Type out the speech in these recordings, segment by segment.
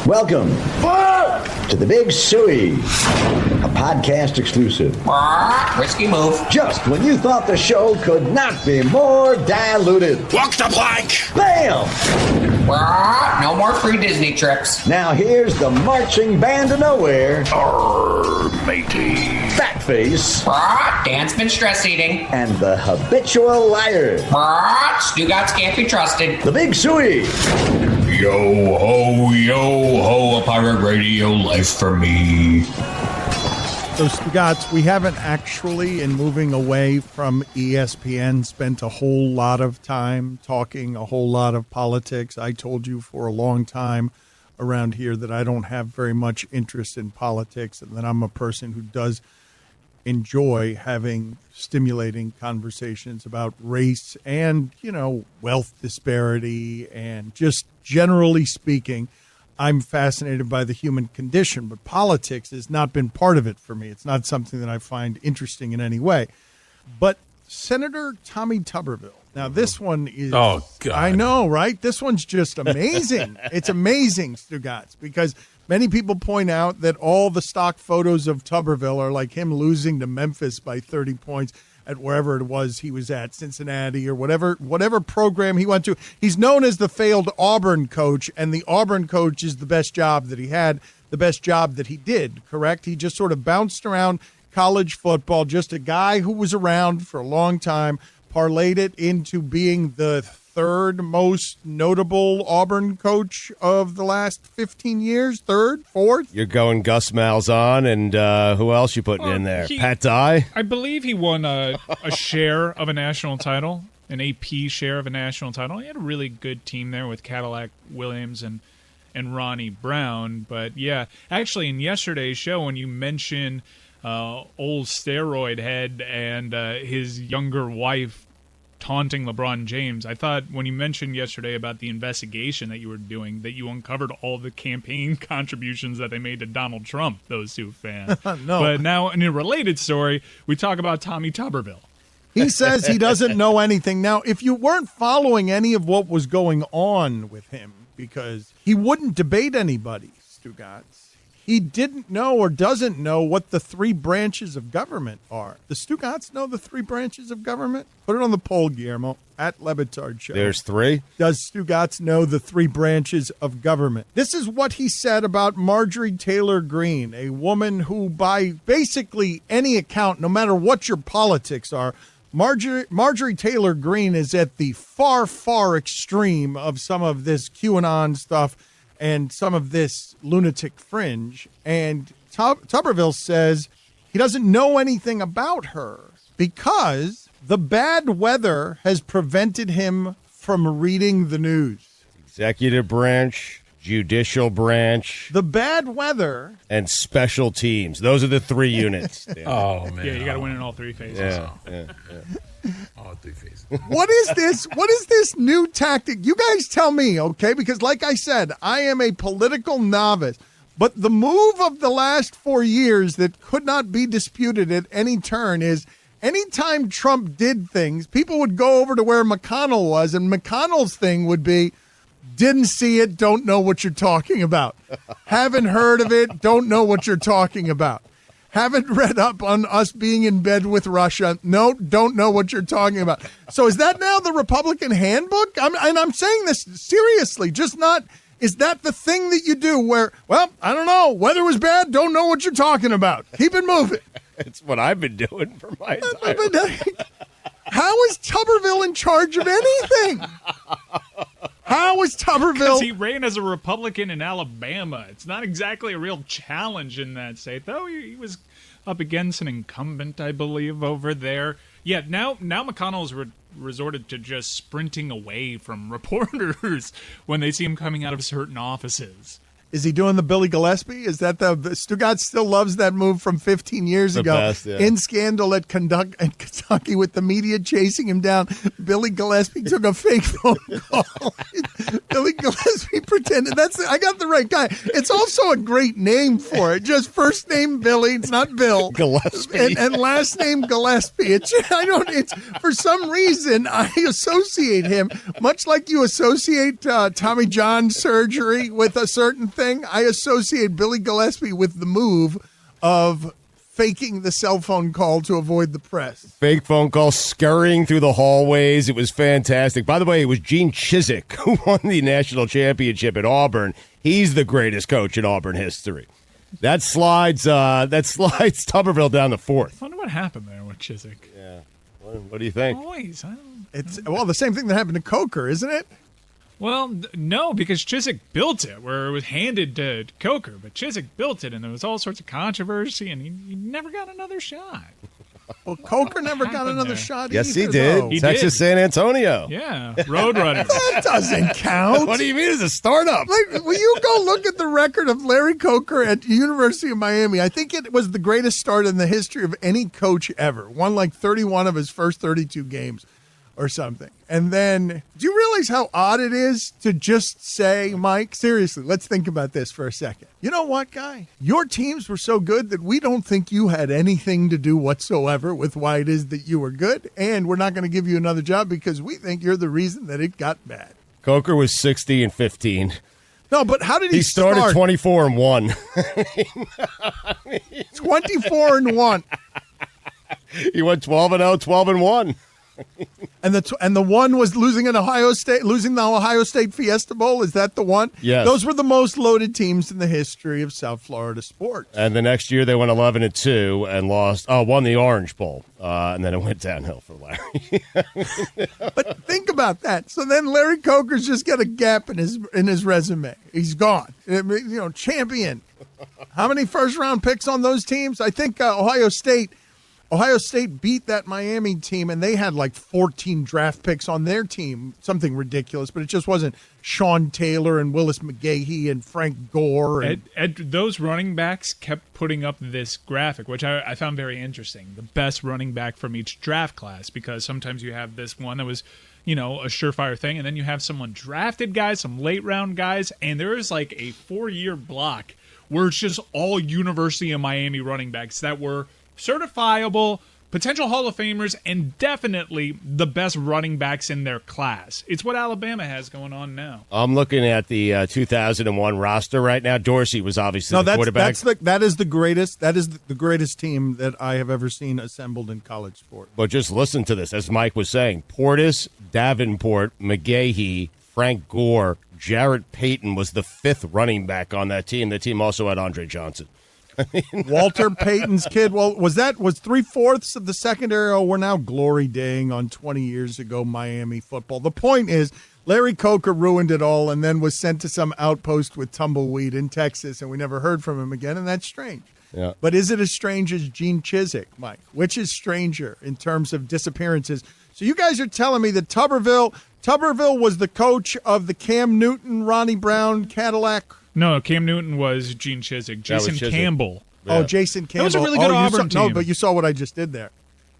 Welcome to the Big Suey, a podcast exclusive. Risky move. Just when you thought the show could not be more diluted. Walk the plank. Bam! No more free Disney trips. Now here's the marching band of nowhere. Arr, matey. Fatface. Dan's been stress eating. And the habitual liar. Stugotz can't be trusted. The Big Suey. Yo ho, a pirate radio life for me. So, Stugotz, we haven't actually, in moving away from ESPN, spent a whole lot of time talking a whole lot of politics. I told you for a long time around here that I don't have very much interest in politics and that I'm a person who does enjoy having stimulating conversations about race and, wealth disparity and just generally speaking, I'm fascinated by the human condition, but politics has not been part of it for me. It's not something that I find interesting in any way. But Senator Tommy Tuberville. Now, this one is... Oh, God. I know, right? This one's just amazing. It's amazing, Stugotz, because many people point out that all the stock photos of Tuberville are like him losing to Memphis by 30 points at wherever it was he was at, Cincinnati or whatever program he went to. He's known as the failed Auburn coach, and the Auburn coach is the best job that he had, the best job that he did, correct? He just sort of bounced around college football, just a guy who was around for a long time, parlayed it into being the third most notable Auburn coach of the last 15 years, third, fourth. You're going Gus Malzahn, and who else you putting in there? Pat Dye? I believe he won a share of a national title, an AP share of a national title. He had a really good team there with Cadillac Williams and Ronnie Brown. But, yeah, actually in yesterday's show when you mentioned old steroid head and his younger wife taunting LeBron James, I thought when you mentioned yesterday about the investigation that you were doing, that you uncovered all the campaign contributions that they made to Donald Trump, those two fans. No. But now, in a related story, we talk about Tommy Tuberville. He says he doesn't know anything. Now, if you weren't following any of what was going on with him, because he wouldn't debate anybody, Stugotz, he didn't know or doesn't know what the three branches of government are. Does Stugotz know the three branches of government? Put it on the poll, Guillermo, at Batard Show. There's three. Does Stugotz know the three branches of government? This is what he said about Marjorie Taylor Greene, a woman who, by basically any account, no matter what your politics are, Marjorie Taylor Greene is at the far, far extreme of some of this QAnon stuff and some of this lunatic fringe. And Tuberville says he doesn't know anything about her because the bad weather has prevented him from reading the news. Executive branch, judicial branch. The bad weather. And special teams. Those are the three units. Oh, man. Yeah, you got to win in all three phases. Yeah. All three phases. What is this? What is this new tactic? You guys tell me, okay? Because like I said, I am a political novice. But the move of the last 4 years that could not be disputed at any turn is anytime Trump did things, people would go over to where McConnell was, and McConnell's thing would be, didn't see it, don't know what you're talking about. Haven't heard of it, don't know what you're talking about. Haven't read up on us being in bed with Russia. No, don't know what you're talking about. So is that now the Republican handbook? I'm saying this seriously, just not, is that the thing that you do where, well, I don't know, weather was bad, don't know what you're talking about. Keep it moving. It's what I've been doing for my entire life. How is Tuberville in charge of anything? How is Tuberville? Because he ran as a Republican in Alabama. It's not exactly a real challenge in that state, though. He was up against an incumbent, I believe, over there. Yeah, now McConnell's resorted to just sprinting away from reporters when they see him coming out of certain offices. Is he doing the Billy Gillespie? Is that the Stugotz still loves that move from 15 years ago? Best, yeah. In Scandal at Kentucky with the media chasing him down. Billy Gillespie took a fake phone call. Billy Gillespie pretended. I got the right guy. It's also a great name for it. Just first name Billy. It's not Bill. Gillespie. And last name Gillespie. For some reason I associate him, much like you associate Tommy John surgery with a certain thing, I associate Billy Gillespie with the move of faking the cell phone call to avoid the press. Fake phone call, scurrying through the hallways. It was fantastic. By the way, it was Gene Chizik who won the national championship at Auburn. He's the greatest coach in Auburn history. That slides Tuberville down to fourth. I wonder what happened there with Chizik. Yeah. What do you think? Always. It's the same thing that happened to Coker, isn't it? Well, no, because Chizik built it, where it was handed to Coker, but Chizik built it, and there was all sorts of controversy, and he never got another shot. Well, Coker never got another shot Yes, either, he did. though. He Texas did. San Antonio. Yeah, Roadrunners. That doesn't count. What do you mean it's a startup? Like, will you go look at the record of Larry Coker at the University of Miami? I think it was the greatest start in the history of any coach ever. Won like 31 of his first 32 games or something. And then, do you realize how odd it is to just say, Mike, seriously, let's think about this for a second. You know what, guy? Your teams were so good that we don't think you had anything to do whatsoever with why it is that you were good, and we're not going to give you another job because we think you're the reason that it got bad. Coker was 60-15. No, but how did he started start? 24-1. 24-1. He went 12-0, 12-1. And the one was losing the Ohio State Fiesta Bowl. Is that the one? Yes. Those were the most loaded teams in the history of South Florida sports. And the next year they went 11-2 and won the Orange Bowl. And then it went downhill for Larry. But think about that. So then Larry Coker's just got a gap in his resume. He's gone. Champion. How many first-round picks on those teams? I think Ohio State beat that Miami team, and they had like 14 draft picks on their team, something ridiculous, but it just wasn't Sean Taylor and Willis McGahee and Frank Gore. And those running backs kept putting up this graphic, which I found very interesting. The best running back from each draft class, because sometimes you have this one that was, a surefire thing, and then you have some undrafted guys, some late-round guys, and there is like a 4-year block where it's just all University of Miami running backs that were certifiable, potential Hall of Famers, and definitely the best running backs in their class. It's what Alabama has going on now. I'm looking at the 2001 roster right now. Dorsey was obviously the quarterback. That is the greatest. That is the greatest team that I have ever seen assembled in college sport. But just listen to this, as Mike was saying: Portis, Davenport, McGahee, Frank Gore, Jarrett Payton was the fifth running back on that team. The team also had Andre Johnson. Walter Payton's kid. Well, was 3/4 of the secondary? Oh, we're now glory daying on 20 years ago Miami football. The point is, Larry Coker ruined it all and then was sent to some outpost with tumbleweed in Texas, and we never heard from him again, and that's strange. Yeah. But is it as strange as Gene Chizik, Mike? Which is stranger in terms of disappearances? So you guys are telling me that Tuberville was the coach of the Cam Newton, Ronnie Brown, Cadillac. No, Cam Newton was Gene Chizik. Jason Campbell. Yeah. Oh, Jason Campbell. That was a really good Auburn team. No, but you saw what I just did there.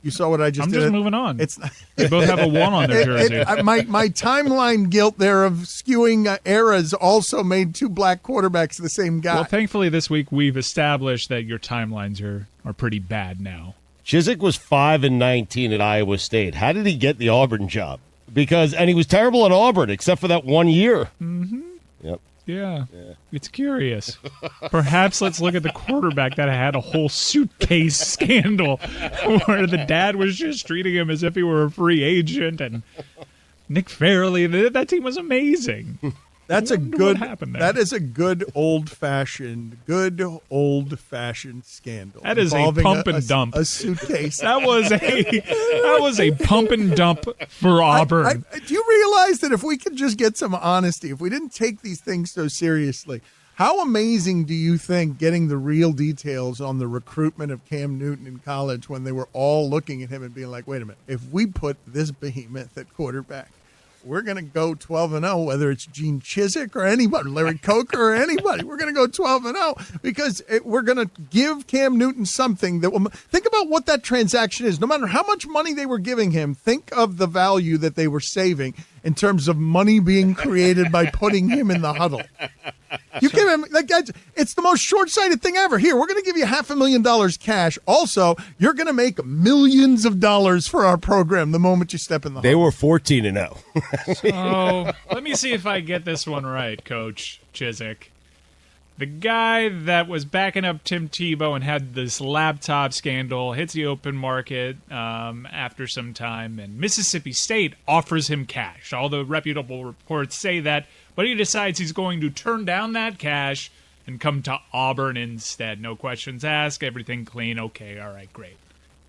You saw what I just I'm did. just moving on. It's They both have a 1 on their jersey. my timeline guilt there of skewing eras also made two black quarterbacks the same guy. Well, thankfully this week we've established that your timelines are pretty bad now. Chizik was 5-19 at Iowa State. How did he get the Auburn job? And he was terrible at Auburn, except for that 1 year. Mm-hmm. Yep. Yeah, it's curious. Perhaps let's look at the quarterback that had a whole suitcase scandal where the dad was just treating him as if he were a free agent. And Nick Fairley, that team was amazing. That's a good. What happened there. That is a good old fashioned scandal. That is a involving pump and dump. A suitcase. That was a pump and dump for Auburn. Do you realize that if we could just get some honesty, if we didn't take these things so seriously, how amazing do you think getting the real details on the recruitment of Cam Newton in college when they were all looking at him and being like, wait a minute, if we put this behemoth at quarterback, we're going to go 12-0, whether it's Gene Chizik or anybody, Larry Coker or anybody. We're going to go 12-0 because we're going to give Cam Newton something that will think about what that transaction is. No matter how much money they were giving him, think of the value that they were saving in terms of money being created by putting him in the huddle. You give him it's the most short-sighted thing ever. Here, we're going to give you $500,000 cash. Also, you're going to make millions of dollars for our program the moment you step in the They huddle. were 14-0. So let me see if I get this one right, Coach Chizik. The guy that was backing up Tim Tebow and had this laptop scandal hits the open market after some time, and Mississippi State offers him cash. All the reputable reports say that, but he decides he's going to turn down that cash and come to Auburn instead. No questions asked, everything clean. Okay, all right, great.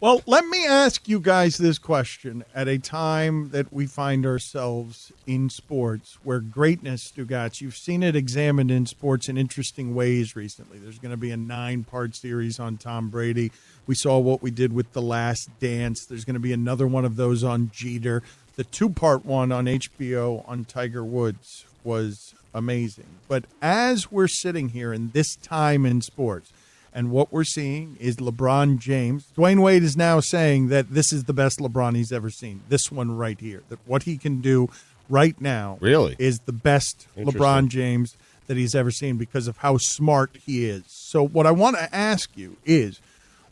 Well, let me ask you guys this question at a time that we find ourselves in sports where greatness, Stugotz, you've seen it examined in sports in interesting ways recently. There's going to be a 9-part series on Tom Brady. We saw what we did with The Last Dance. There's going to be another one of those on Jeter. The 2-part one on HBO on Tiger Woods was amazing. But as we're sitting here in this time in sports, and what we're seeing is LeBron James. Dwayne Wade is now saying that this is the best LeBron he's ever seen. This one right here. That what he can do right now really is the best LeBron James that he's ever seen because of how smart he is. So what I want to ask you is,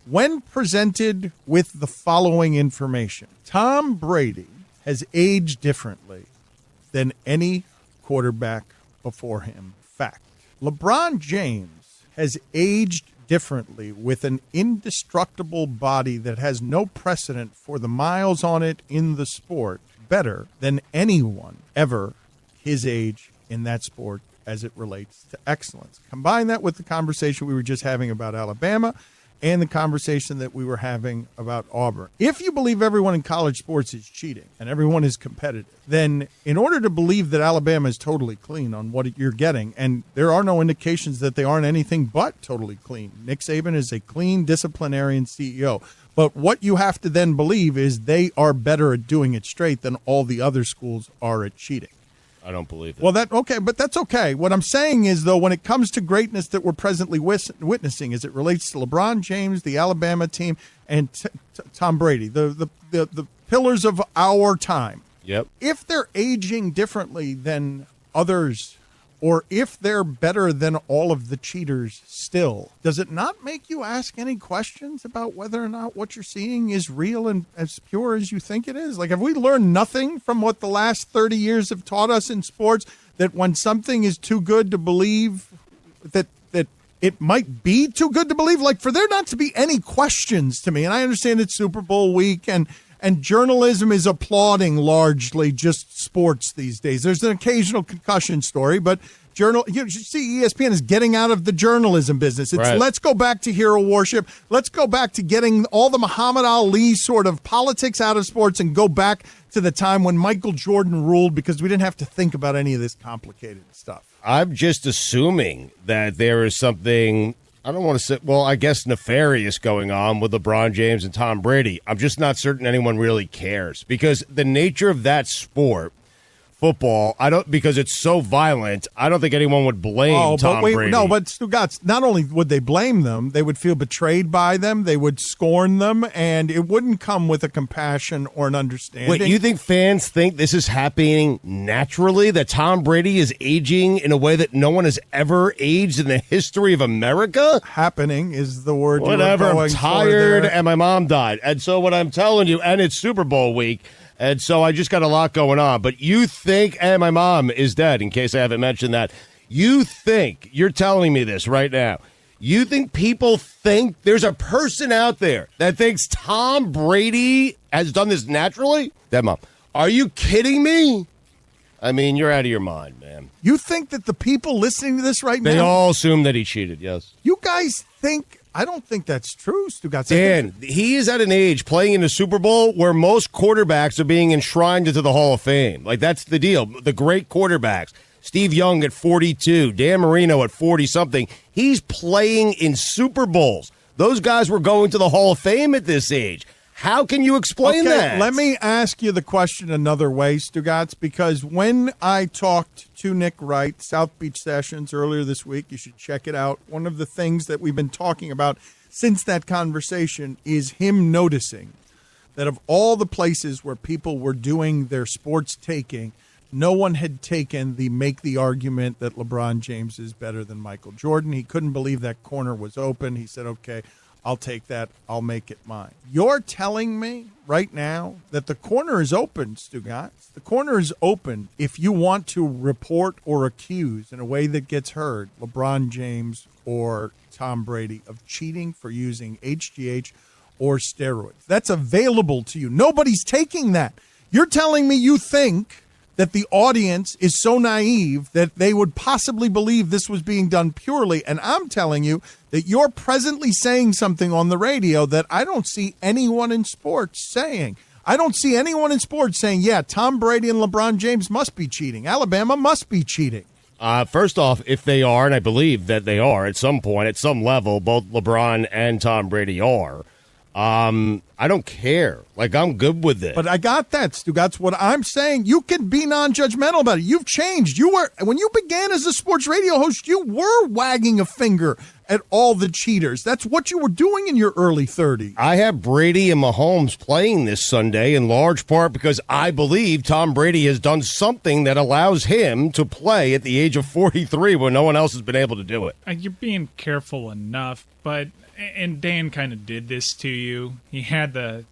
when presented with the following information, Tom Brady has aged differently than any quarterback before him. Fact. LeBron James has aged differently with an indestructible body that has no precedent for the miles on it in the sport, better than anyone ever his age in that sport as it relates to excellence. Combine that with the conversation we were just having about Alabama and the conversation that we were having about Auburn. If you believe everyone in college sports is cheating and everyone is competitive, then in order to believe that Alabama is totally clean on what you're getting, and there are no indications that they aren't anything but totally clean. Nick Saban is a clean disciplinarian CEO. But what you have to then believe is they are better at doing it straight than all the other schools are at cheating. I don't believe that. Well, but that's okay. What I'm saying is, though, when it comes to greatness that we're presently witnessing, as it relates to LeBron James, the Alabama team, and Tom Brady, the pillars of our time. Yep. If they're aging differently than others, or if they're better than all of the cheaters still, does it not make you ask any questions about whether or not what you're seeing is real and as pure as you think it is? Like, have we learned nothing from what the last 30 years have taught us in sports, that when something is too good to believe, that it might be too good to believe? Like, for there not to be any questions to me, and I understand it's Super Bowl week, and journalism is applauding largely just sports these days. There's an occasional concussion story, but you see ESPN is getting out of the journalism business. It's right. Let's go back to hero worship. Let's go back to getting all the Muhammad Ali sort of politics out of sports and go back to the time when Michael Jordan ruled, because we didn't have to think about any of this complicated stuff. I'm just assuming that there is something, I don't want to say, well, I guess nefarious going on with LeBron James and Tom Brady. I'm just not certain anyone really cares, because the nature of that sport, football, because it's so violent, I don't think anyone would blame Tom Brady. No, but Stugotz, not only would they blame them, they would feel betrayed by them, they would scorn them, and it wouldn't come with a compassion or an understanding. Wait, you think fans think this is happening naturally, that Tom Brady is aging in a way that no one has ever aged in the history of America? Happening is the word. Whatever, I'm tired and my mom died. And so what I'm telling you, and it's Super Bowl week, and so I just got a lot going on. But you think, and my mom is dead, in case I haven't mentioned that. You think, you're telling me this right now, you think people think there's a person out there that thinks Tom Brady has done this naturally? Dead mom. Are you kidding me? I mean, you're out of your mind, man. You think that the people listening to this right now, they all assume that he cheated, yes. You guys think, I don't think that's true, Stugotz. Dan, he is at an age playing in the Super Bowl where most quarterbacks are being enshrined into the Hall of Fame. Like, that's the deal. The great quarterbacks. Steve Young at 42, Dan Marino at 40-something. He's playing in Super Bowls. Those guys were going to the Hall of Fame at this age. How can you explain that? Let me ask you the question another way, Stugotz, because when I talked to Nick Wright, South Beach Sessions, earlier this week, you should check it out. One of the things that we've been talking about since that conversation is him noticing that of all the places where people were doing their sports taking, no one had taken make the argument that LeBron James is better than Michael Jordan. He couldn't believe that corner was open. He said, okay, I'll take that. I'll make it mine. You're telling me right now that the corner is open, Stugotz. The corner is open if you want to report or accuse in a way that gets heard LeBron James or Tom Brady of cheating for using HGH or steroids. That's available to you. Nobody's taking that. You're telling me you think that the audience is so naive that they would possibly believe this was being done purely. And I'm telling you that you're presently saying something on the radio that I don't see anyone in sports saying. I don't see anyone in sports saying, yeah, Tom Brady and LeBron James must be cheating. Alabama must be cheating. First off, if they are, and I believe that they are at some point, at some level, both LeBron and Tom Brady are, I don't care. Like, I'm good with it. But I got that, Stu. That's what I'm saying. You can be non-judgmental about it. You've changed. When you began as a sports radio host, you were wagging a finger at all the cheaters. That's what you were doing in your early 30s. I have Brady and Mahomes playing this Sunday in large part because I believe Tom Brady has done something that allows him to play at the age of 43 when no one else has been able to do it. You're being careful enough, but and Dan kind of did this to you. He had the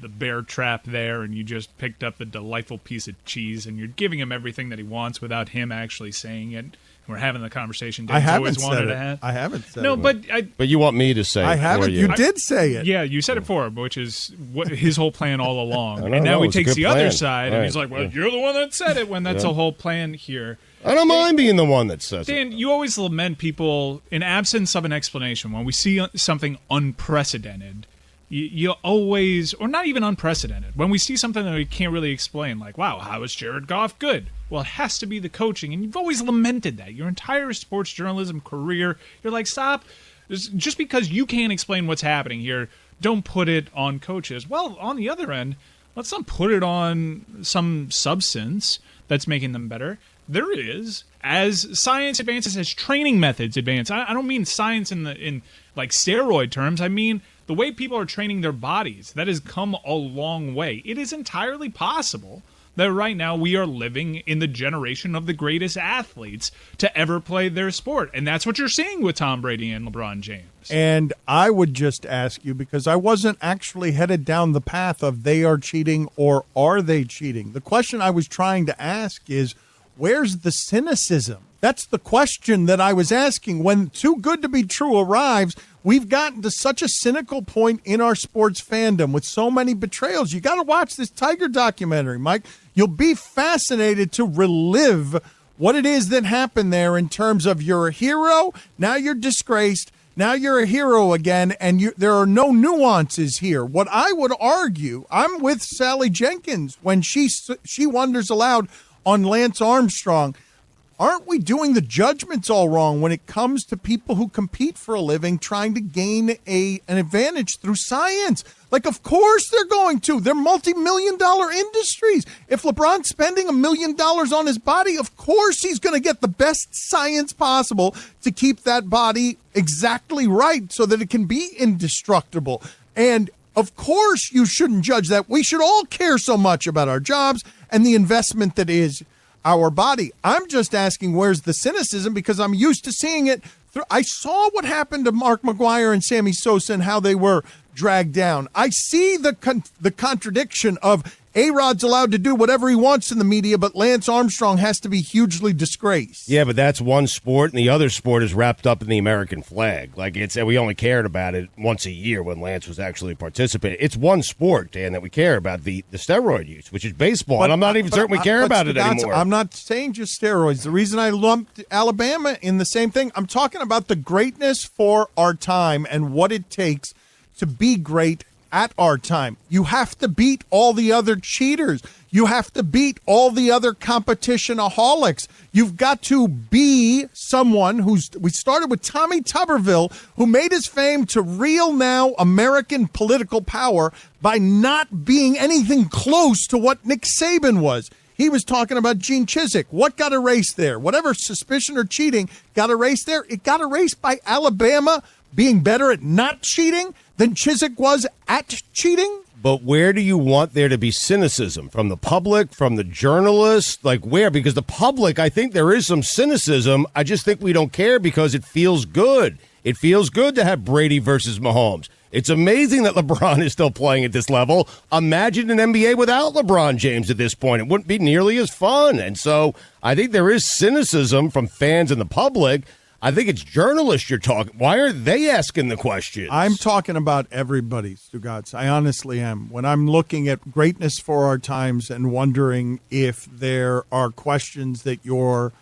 bear trap there, and you just picked up the delightful piece of cheese, and you're giving him everything that he wants without him actually saying it. We're having the conversation Dan's always wanted to have. I haven't said it. No, but but you want me to say it. I haven't. You did say it. Yeah, you said it for him, which is what his whole plan all along. And now he takes the plan. other side, and he's like, well, you're the one that said it, when that's the whole plan here. I don't mind being the one that says Dan, it. you always lament people in absence of an explanation. When we see something unprecedented, you always, or not even unprecedented, when we see something that we can't really explain, like, wow, how is Jared Goff good? Well, it has to be the coaching, and you've always lamented that. Your entire sports journalism career, you're like, stop. Just because you can't explain what's happening here, don't put it on coaches. Well, on the other end, let's not put it on some substance that's making them better. There is, as science advances, as training methods advance. I don't mean science in like steroid terms. I mean the way people are training their bodies. That has come a long way. It is entirely possible that right now we are living in the generation of the greatest athletes to ever play their sport. And that's what you're seeing with Tom Brady and LeBron James. And I would just ask you, because I wasn't actually headed down the path of they are cheating or are they cheating. The question I was trying to ask is, where's the cynicism? That's the question that I was asking. When Too Good to Be True arrives, we've gotten to such a cynical point in our sports fandom with so many betrayals. You got to watch this Tiger documentary, Mike. You'll be fascinated to relive what it is that happened there in terms of you're a hero, now you're disgraced, now you're a hero again, and there are no nuances here. What I would argue, I'm with Sally Jenkins when she wonders aloud on Lance Armstrong. Aren't we doing the judgments all wrong when it comes to people who compete for a living trying to gain an advantage through science? Like, of course they're going to. They're multi-million-dollar industries. If LeBron's spending $1 million on his body, of course he's going to get the best science possible to keep that body exactly right so that it can be indestructible. And of course you shouldn't judge that. We should all care so much about our jobs and the investment that is our body. I'm just asking, where's the cynicism? Because I'm used to seeing it. I saw what happened to Mark McGwire and Sammy Sosa and how they were dragged down. I see the contradiction of A-Rod's allowed to do whatever he wants in the media, but Lance Armstrong has to be hugely disgraced. Yeah, but that's one sport, and the other sport is wrapped up in the American flag. Like, we only cared about it once a year when Lance was actually participating. It's one sport, Dan, that we care about, the steroid use, which is baseball, and I'm not even certain we care about it anymore. I'm not saying just steroids. The reason I lumped Alabama in the same thing, I'm talking about the greatness for our time and what it takes to be great at our time. You have to beat all the other cheaters. You have to beat all the other competitionaholics. You've got to be someone we started with Tommy Tuberville, who made his fame to real now American political power by not being anything close to what Nick Saban was. He was talking about Gene Chizik. What got erased there? Whatever suspicion or cheating got erased there, it got erased by Alabama being better at not cheating than Chizik was at cheating. But where do you want there to be cynicism? From the public, from the journalists? Like where? Because the public, I think there is some cynicism. I just think we don't care because it feels good. It feels good to have Brady versus Mahomes. It's amazing that LeBron is still playing at this level. Imagine an NBA without LeBron James at this point. It wouldn't be nearly as fun. And so I think there is cynicism from fans and the public. I think it's journalists you're talking. Why are they asking the questions? I'm talking about everybody, Stugotz. I honestly am. When I'm looking at greatness for our times and wondering if there are questions that you're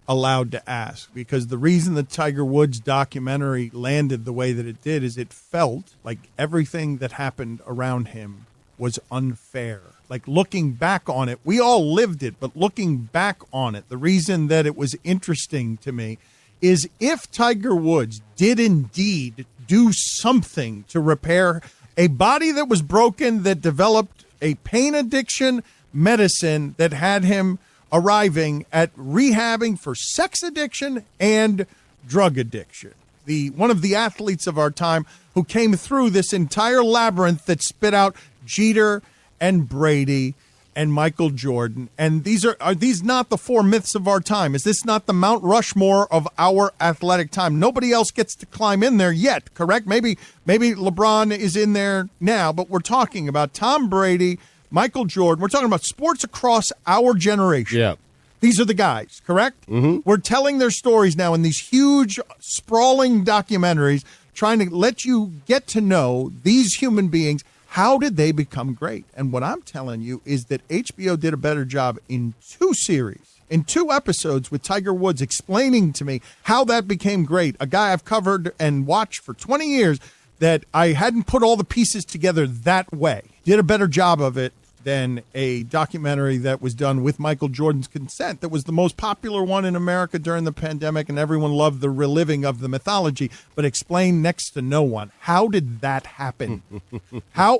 allowed to ask, because the reason the Tiger Woods documentary landed the way that it did is it felt like everything that happened around him was unfair. Like looking back on it, we all lived it, but looking back on it, the reason that it was interesting to me is if Tiger Woods did indeed do something to repair a body that was broken, that developed a pain addiction medicine that had him arriving at rehabbing for sex addiction and drug addiction. One of the athletes of our time who came through this entire labyrinth that spit out Jeter and Brady and Michael Jordan. And are these not the four myths of our time? Is this not the Mount Rushmore of our athletic time? Nobody else gets to climb in there yet, correct? Maybe LeBron is in there now, but we're talking about Tom Brady, Michael Jordan. We're talking about sports across our generation. Yeah. These are the guys, correct? Mm-hmm. We're telling their stories now in these huge, sprawling documentaries, trying to let you get to know these human beings. How did they become great? And what I'm telling you is that HBO did a better job in 2 series, in 2 episodes with Tiger Woods explaining to me how that became great. A guy I've covered and watched for 20 years that I hadn't put all the pieces together that way. Did a better job of it than a documentary that was done with Michael Jordan's consent that was the most popular one in America during the pandemic, and everyone loved the reliving of the mythology, but explained next to no one. How did that happen? How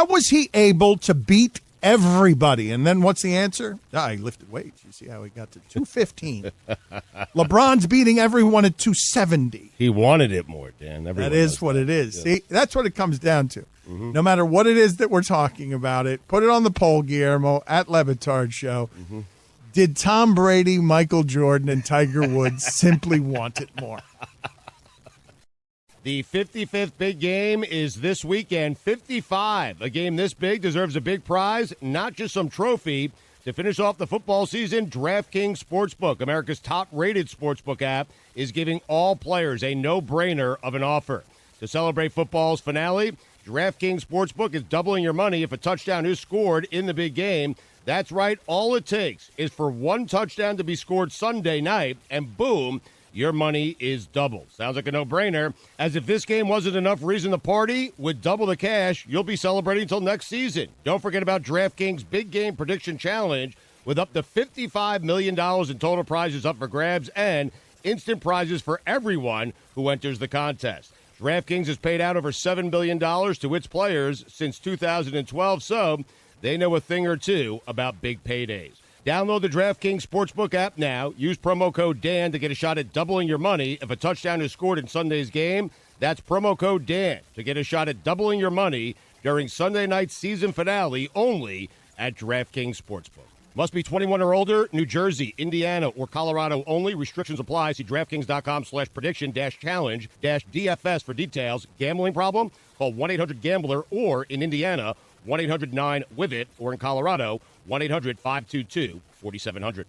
was he able to beat everybody? And then what's the answer? He lifted weights. You see how he got to 215. LeBron's beating everyone at 270. He wanted it more, Dan. Everyone that is what it is. Yeah. See, that's what it comes down to. Mm-hmm. No matter what it is that we're talking about it, put it on the poll, Guillermo, at Batard Show. Mm-hmm. Did Tom Brady, Michael Jordan, and Tiger Woods simply want it more? The 55th big game is this weekend. 55. A game this big deserves a big prize, not just some trophy. To finish off the football season, DraftKings Sportsbook, America's top-rated sportsbook app, is giving all players a no-brainer of an offer. To celebrate football's finale, DraftKings Sportsbook is doubling your money if a touchdown is scored in the big game. That's right. All it takes is for one touchdown to be scored Sunday night, and boom, your money is doubled. Sounds like a no-brainer. As if this game wasn't enough reason to party, with double the cash, you'll be celebrating until next season. Don't forget about DraftKings Big Game Prediction Challenge with up to $55 million in total prizes up for grabs and instant prizes for everyone who enters the contest. DraftKings has paid out over $7 billion to its players since 2012, so they know a thing or two about big paydays. Download the DraftKings Sportsbook app now. Use promo code Dan to get a shot at doubling your money if a touchdown is scored in Sunday's game. That's promo code Dan to get a shot at doubling your money during Sunday night's season finale only at DraftKings Sportsbook. Must be 21 or older, New Jersey, Indiana, or Colorado only. Restrictions apply. See DraftKings.com/prediction-challenge-DFS for details. Gambling problem? Call 1-800-GAMBLER or in Indiana, 1-800-9-WITH-IT, or in Colorado, 1-800-522-4700.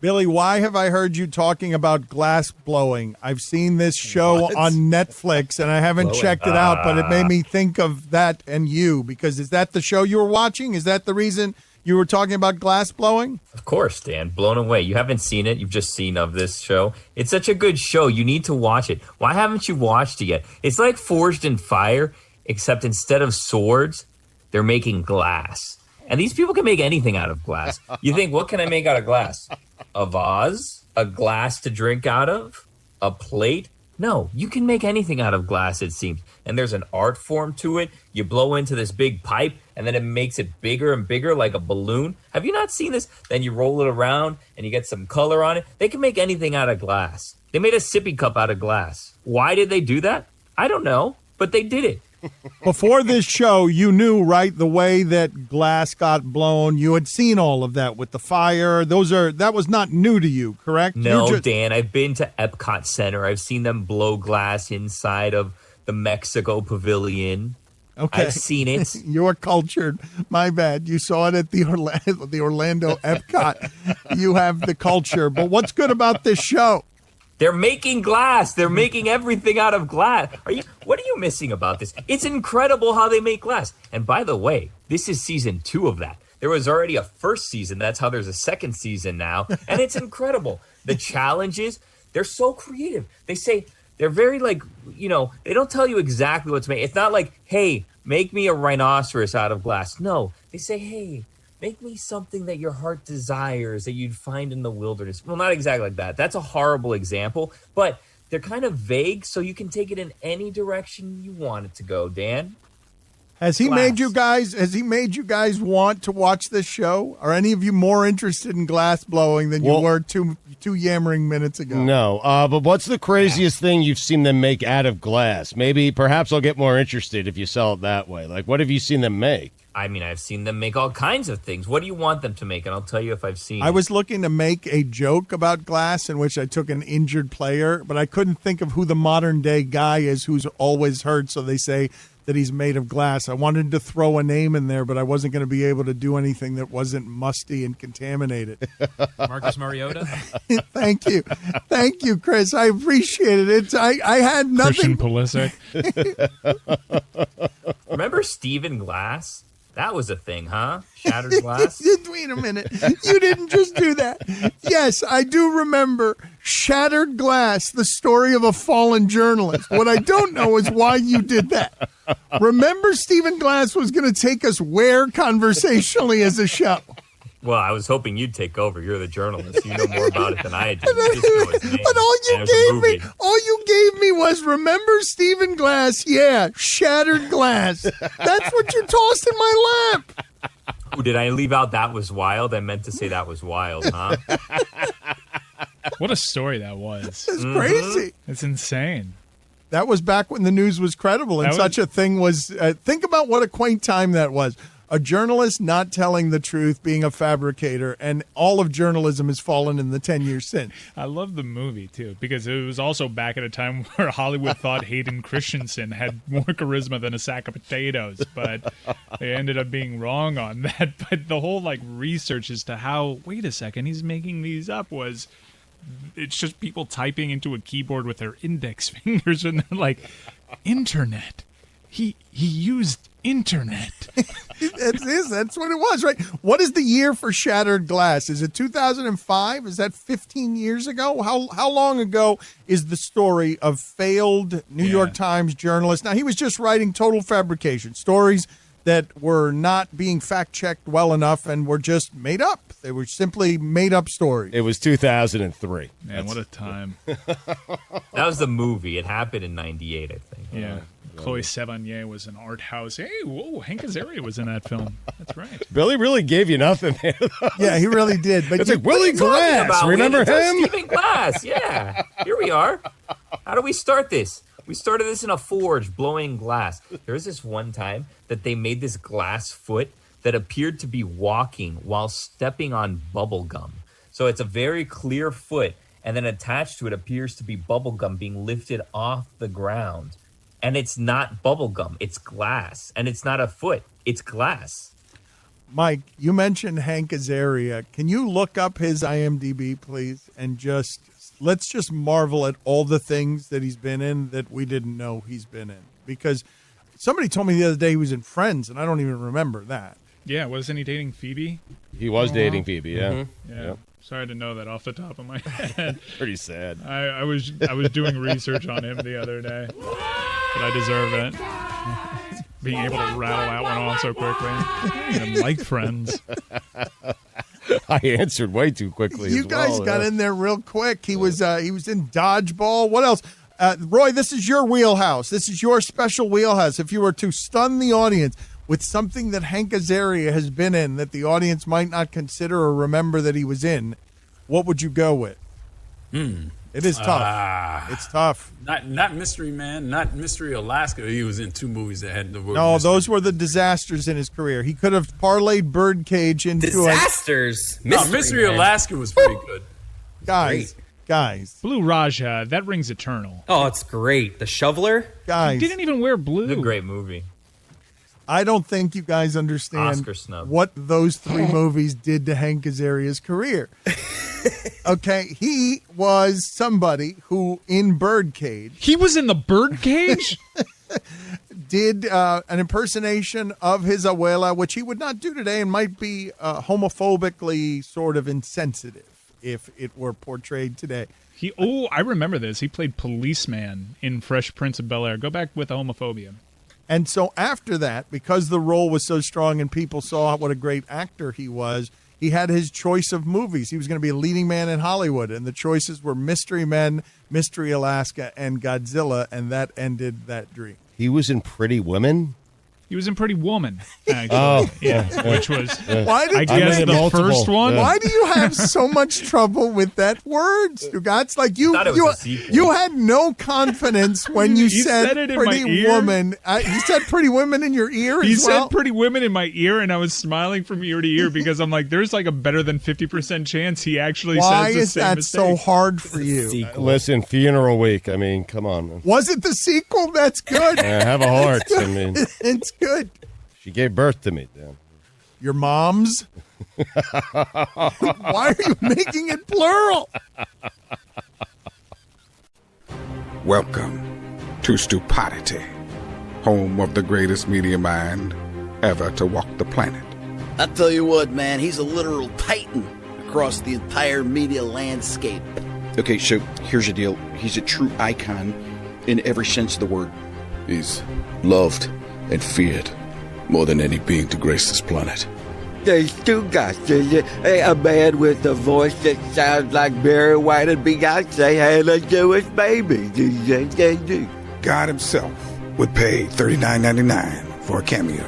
Billy, why have I heard you talking about glass blowing? I've seen this show on Netflix, and I haven't checked it out, but it made me think of that and you, because is that the show you were watching? Is that the reason you were talking about glass blowing? Of course, Dan. Blown away. You haven't seen it. You've just seen of this show. It's such a good show. You need to watch it. Why haven't you watched it yet? It's like Forged in Fire, except instead of swords, they're making glass. And these people can make anything out of glass. You think, what can I make out of glass? A vase? A glass to drink out of? A plate? No, you can make anything out of glass, it seems. And there's an art form to it. You blow into this big pipe, and then it makes it bigger and bigger like a balloon. Have you not seen this? Then you roll it around, and you get some color on it. They can make anything out of glass. They made a sippy cup out of glass. Why did they do that? I don't know, but they did it. Before this show, you knew, right, the way that glass got blown. You had seen all of that with the fire. That was not new to you, correct? No, Dan, I've been to Epcot Center. I've seen them blow glass inside of the Mexico Pavilion. Okay. I've seen it. You're cultured. My bad. You saw it at the Orlando Epcot. You have the culture. But what's good about this show? They're making glass. They're making everything out of glass. What are you missing about this? It's incredible how they make glass. And by the way, this is season 2 of that. There was already a first season. That's how there's a second season now. And it's incredible. The challenges, they're so creative. They say, they're very they don't tell you exactly what to make. It's not like, hey, make me a rhinoceros out of glass. No, they say, hey, make me something that your heart desires that you'd find in the wilderness. Well, not exactly like that. That's a horrible example, but they're kind of vague, so you can take it in any direction you want it to go, Dan. Has he made you guys want to watch this show? Are any of you more interested in glass blowing than you were two yammering minutes ago? No, but what's the craziest thing you've seen them make out of glass? Perhaps I'll get more interested if you sell it that way. Like, what have you seen them make? I mean, I've seen them make all kinds of things. What do you want them to make? And I'll tell you if I've seen I was looking to make a joke about glass in which I took an injured player, but I couldn't think of who the modern day guy is who's always hurt, so they say that he's made of glass. I wanted to throw a name in there, but I wasn't going to be able to do anything that wasn't musty and contaminated. Marcus Mariota? Thank you. Thank you, Chris. I appreciate it. I had nothing. Christian Pulisic. Remember Steven Glass? That was a thing, huh? Shattered glass? Wait a minute. You didn't just do that. Yes, I do remember Shattered Glass, the story of a fallen journalist. What I don't know is why you did that. Remember Stephen Glass was going to take us where conversationally as a show? Well, I was hoping you'd take over. You're the journalist. You know more about it than I do. But all you gave me was, remember Stephen Glass? Yeah, Shattered Glass. That's what you tossed in my lap. Ooh, did I leave out that was wild? I meant to say that was wild, huh? What a story that was. It's crazy. It's insane. That was back when the news was credible and such a thing was. Think about what a quaint time that was. A journalist not telling the truth, being a fabricator, and all of journalism has fallen in the 10 years since. I love the movie, too, because it was also back at a time where Hollywood thought Hayden Christensen had more charisma than a sack of potatoes, but they ended up being wrong on that. But the whole, research as to how, wait a second, he's making these up was... It's just people typing into a keyboard with their index fingers, and they're like, internet. He used internet. That's what it was, right? What is the year for Shattered Glass? Is it 2005? Is that 15 years ago? How long ago is the story of failed New York Times journalist? Now, he was just writing total fabrication, stories that were not being fact-checked well enough and were just made up. They were simply made-up stories. It was 2003. Man, what a time. That was the movie. It happened in 98, I think. Yeah. Chloe Sevigny was an art house. Hey, whoa, Hank Azaria was in that film. That's right. Billy really gave you nothing there. Yeah, he really did. But it's like Willie Glass. Remember him? Stephen Glass. Yeah. Here we are. How do we start this? We started this in a forge, blowing glass. There was this one time that they made this glass foot that appeared to be walking while stepping on bubble gum. So it's a very clear foot, and then attached to it appears to be bubble gum being lifted off the ground. And it's not bubble gum, it's glass. And it's not a foot, it's glass. Mike, you mentioned Hank Azaria. Can you look up his IMDb, please, and let's just marvel at all the things that he's been in that we didn't know he's been in. Because somebody told me the other day he was in Friends, and I don't even remember that. Yeah, wasn't he dating Phoebe? He was dating Phoebe, yeah. Mm-hmm. Yeah. Yep. Sorry to know that off the top of my head. Pretty sad. I was doing research on him the other day, but I deserve it. Being able to rattle that one off so quickly. I didn't even like Friends. I answered way too quickly. You guys got in there real quick. He was in Dodgeball. What else? Roy, this is your wheelhouse. This is your special wheelhouse. If you were to stun the audience with something that Hank Azaria has been in that the audience might not consider or remember that he was in, what would you go with? It is tough. It's tough. Not Mystery Man, not Mystery Alaska. He was in 2 movies that had the word No, mystery. those were the disasters in his career. He could have parlayed Birdcage into Disasters. Mystery Alaska was pretty good. Guys. Blue Raja, that rings eternal. Oh, it's great. The Shoveler. Guys. He didn't even wear blue. It's a great movie. I don't think you guys understand Oscar snub. what those 3 movies did to Hank Azaria's career. Okay, he was somebody who, in Birdcage... He was in the Birdcage? did an impersonation of his abuela, which he would not do today and might be homophobically sort of insensitive if it were portrayed today. I remember this. He played policeman in Fresh Prince of Bel-Air. Go back with the homophobia. And so after that, because the role was so strong and people saw what a great actor he was, he had his choice of movies. He was going to be a leading man in Hollywood, and the choices were Mystery Men, Mystery Alaska, and Godzilla, and that ended that dream. He was in Pretty Women? He was in Pretty Woman, actually. Which was, I guess, the first one. Why do you have so much trouble with that word, Stugotz? Like you had no confidence when you said it in Pretty my ear? Woman. He said Pretty Women in your ear He as well? said Pretty Women in my ear, and I was smiling from ear to ear because I'm like, there's like a better than 50% chance he actually Why says the is same that mistake. so hard for you? Listen, Funeral Week. I mean, come on. Was it the sequel? That's good. Have a heart. I mean, It's good. she gave birth to me, Dan. Your mom's? Why are you making it plural? Welcome to Stupidity, home of the greatest media mind ever to walk the planet. I tell you what, man, he's a literal titan across the entire media landscape. Okay, so here's the deal. He's a true icon in every sense of the word. He's loved and feared more than any being to grace this planet. There's Stugotz, a man with a voice that sounds like Barry White and Beyonce had a Jewish baby. God himself would pay $39.99 for a cameo.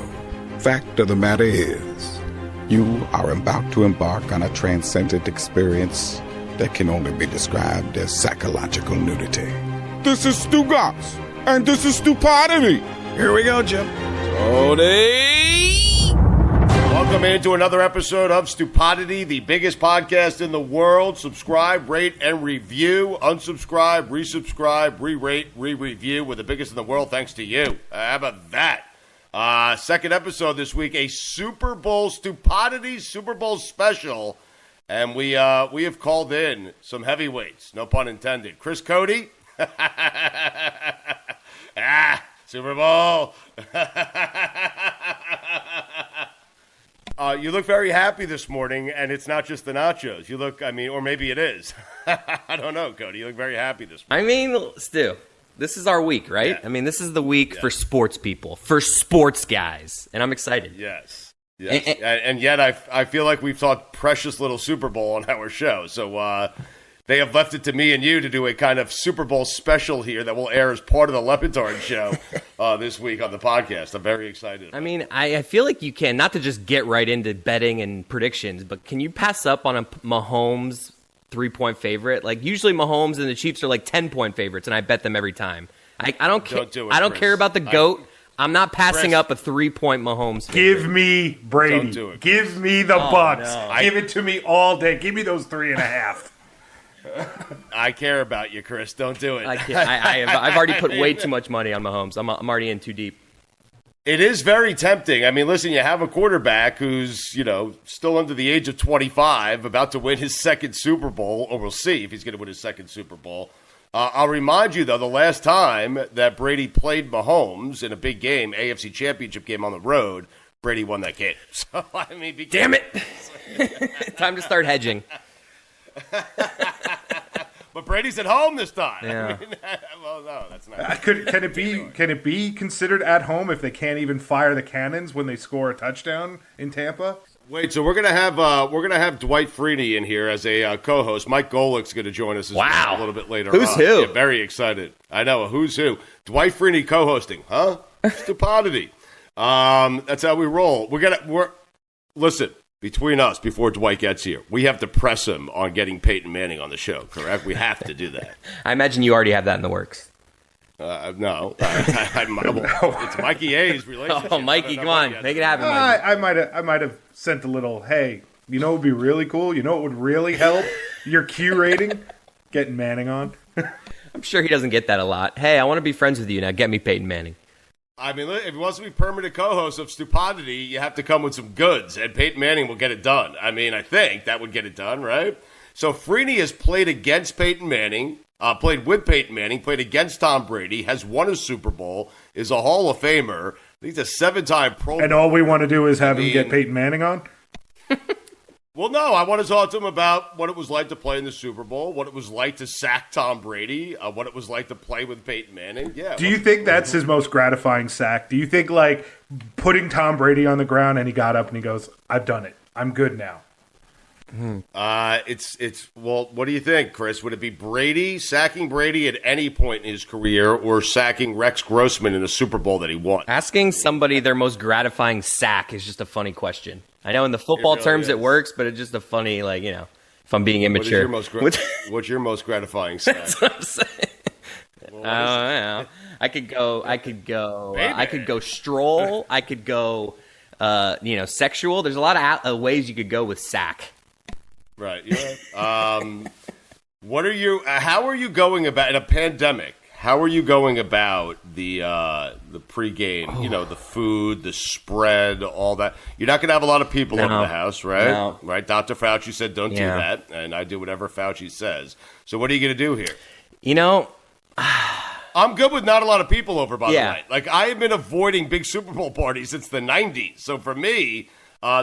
Fact of the matter is, you are about to embark on a transcendent experience that can only be described as psychological nudity. This is Stugotz, and this is Stupidity. Here we go, Jim. Welcome into another episode of Stupidity, the biggest podcast in the world. Subscribe, rate, and review. Unsubscribe, resubscribe, re-rate, re-review. We're the biggest in the world thanks to you. How about that? Second episode this week, a Super Bowl Stupidity Super Bowl special. And we have called in some heavyweights, no pun intended. Chris Cody. Super Bowl. You look very happy this morning, and it's not just the nachos. You look, or maybe it is. I don't know, Cody. You look very happy this morning. I mean, Stu, this is our week, right? Yeah. I mean, this is the week for sports people, for sports guys, and I'm excited. Yes. And yet I feel like we've talked precious little Super Bowl on our show. So they have left it to me and you to do a kind of Super Bowl special here that will air as part of the Batard show this week on the podcast. I'm very excited. I mean, I feel like you can, not to just get right into betting and predictions, but can you pass up on a Mahomes 3-point favorite? Like, usually Mahomes and the Chiefs are like 10-point favorites, and I bet them every time. I don't care. I don't care about the GOAT. I'm not passing up a 3-point Mahomes favorite. Give me Brady. Don't do it. Give me the Bucks. No. Give it to me all day. Give me those 3.5. I care about you, Chris. Don't do it. I can't. I've already put way too much money on Mahomes. I'm already in too deep. It is very tempting. I mean, listen, you have a quarterback who's, still under the age of 25, about to win his second Super Bowl, or we'll see if he's going to win his second Super Bowl. I'll remind you, though, the last time that Brady played Mahomes in a big game, AFC Championship game on the road, Brady won that game. So, Damn it. Time to start hedging. But Brady's at home this time. Yeah. Well, no, that's not. Can it be considered at home if they can't even fire the cannons when they score a touchdown in Tampa? Wait, so we're gonna have Dwight Freeney in here as a co-host. Mike Golic's gonna join us as well a little bit later. Who's on. who? Yeah, very excited. I know a who's who. Dwight Freeney co-hosting, huh? Stupidity. That's how we roll. Listen. between us, before Dwight gets here, we have to press him on getting Peyton Manning on the show, correct? We have to do that. I imagine you already have that in the works. No. It's Mikey A's relationship. Oh, Mikey, come on. Make it happen, Mikey. I might have sent a little, hey, you know what would be really cool? You know what would really help your Q rating? Getting Manning on. I'm sure he doesn't get that a lot. Hey, I want to be friends with you now. Get me Peyton Manning. I mean, if he wants to be permanent co-host of Stupidity, you have to come with some goods, and Peyton Manning will get it done. I mean, I think that would get it done, right? So Freeney has played against Peyton Manning, played with Peyton Manning, played against Tom Brady, has won a Super Bowl, is a Hall of Famer. He's a 7-time Pro Bowl. And all we want to do is have him get Peyton Manning on? Well, no, I want to talk to him about what it was like to play in the Super Bowl, what it was like to sack Tom Brady, what it was like to play with Peyton Manning. Yeah. Do you think that's his most gratifying sack? Do you think, like, putting Tom Brady on the ground and he got up and he goes, I've done it. I'm good now. Well, what do you think, Chris? Would it be Brady, sacking Brady at any point in his career, or sacking Rex Grossman in the Super Bowl that he won? Asking somebody their most gratifying sack is just a funny question. I know in the football terms it works, but it's just a funny, like, you know, if I'm being immature. What's your most gratifying sack? That's what I'm saying. I could go stroll. I could go, sexual. There's a lot of ways you could go with sack. Right. Yeah. How are you going about in a pandemic? How are you going about the pregame? The food, the spread, all that. You're not going to have a lot of people over the house, right? No. Right. Dr. Fauci said don't do that, and I do whatever Fauci says. So what are you going to do here? I'm good with not a lot of people over. By the way, like I have been avoiding big Super Bowl parties since the '90s. So for me,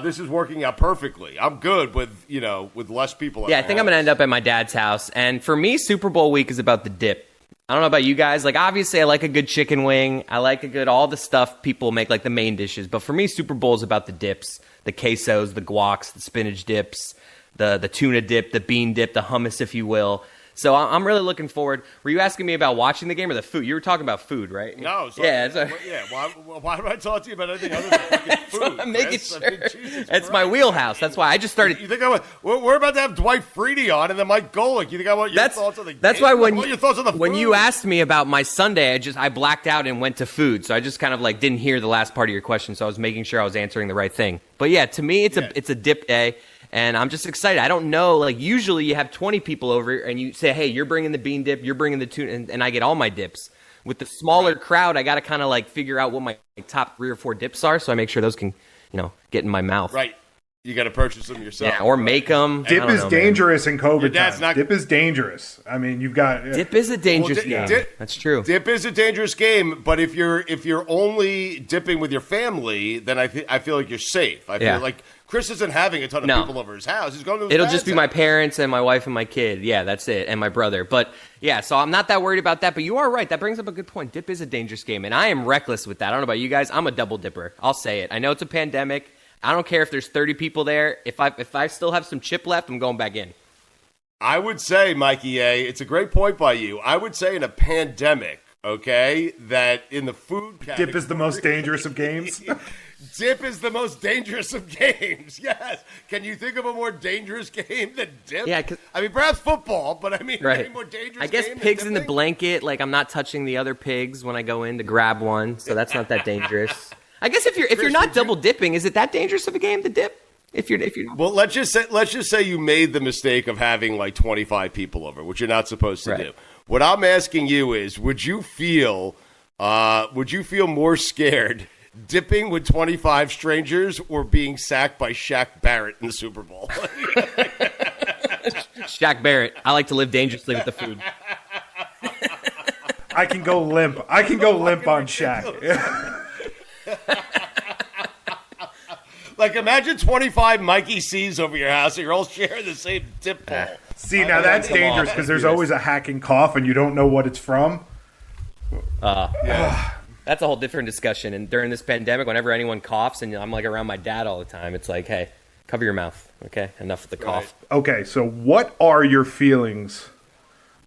this is working out perfectly. I'm good with less people. I think I'm going to end up at my dad's house, and for me, Super Bowl week is about the dip. I don't know about you guys. Like, obviously, I like a good chicken wing. I like all the stuff people make, like the main dishes. But for me, Super Bowl is about the dips, the quesos, the guacs, the spinach dips, the tuna dip, the bean dip, the hummus, if you will. So I'm really looking forward. Were you asking me about watching the game or the food? You were talking about food, right? No. Why do I talk to you about anything other than fucking food? I'm making sure. It's my wheelhouse. That's why I just started. You think we're about to have Dwight Freeney on and then Mike Golic. You think I want your thoughts on the game? That's why when when you asked me about my Sunday, I blacked out and went to food. So I just kind of like didn't hear the last part of your question. So I was making sure I was answering the right thing. But yeah, to me, it's a dip day. And I'm just excited. I don't know. Like, usually you have 20 people over and you say, hey, you're bringing the bean dip, you're bringing the tuna, and I get all my dips. With the smaller crowd, I got to kind of like figure out what my top 3 or 4 dips are so I make sure those can, get in my mouth. Right. You got to purchase them yourself. Yeah, or make them. Dip is dangerous in COVID times. Dip is dangerous. I mean, you've got... Dip is a dangerous game. That's true. Dip is a dangerous game, but if you're only dipping with your family, then I feel like you're safe. I feel like Chris isn't having a ton of people over his house. He's going to his It'll just be my parents and my wife and my kid. Yeah, that's it. And my brother. But yeah, so I'm not that worried about that. But you are right. That brings up a good point. Dip is a dangerous game. And I am reckless with that. I don't know about you guys. I'm a double dipper. I'll say it. I know it's a pandemic. I don't care if there's 30 people there. If I still have some chip left, I'm going back in. I would say, Mikey A., it's a great point by you. I would say in a pandemic, okay, that in the food category... Dip is the most dangerous of games? Dip is the most dangerous of games, yes. Can you think of a more dangerous game than dip? Yeah, I mean, perhaps football, but I mean, any more dangerous I guess game pigs in the blanket, like I'm not touching the other pigs when I go in to grab one, so that's not that dangerous. I guess if you're not double dipping, is it that dangerous of a game to dip? If you're well, let's just say you made the mistake of having like 25 people over, which you're not supposed to do. What I'm asking you is, would you feel more scared dipping with 25 strangers or being sacked by Shaq Barrett in the Super Bowl? Shaq Barrett. I like to live dangerously with the food. I can go limp on Shaq. Like, imagine 25 Mikey C's over your house and you're all sharing the same dip bowl. See, now that's dangerous because there's always a hacking cough and you don't know what it's from. That's a whole different discussion. And during this pandemic, whenever anyone coughs and I'm like around my dad all the time, it's like, hey, cover your mouth, okay? Enough of the cough. Okay, so what are your feelings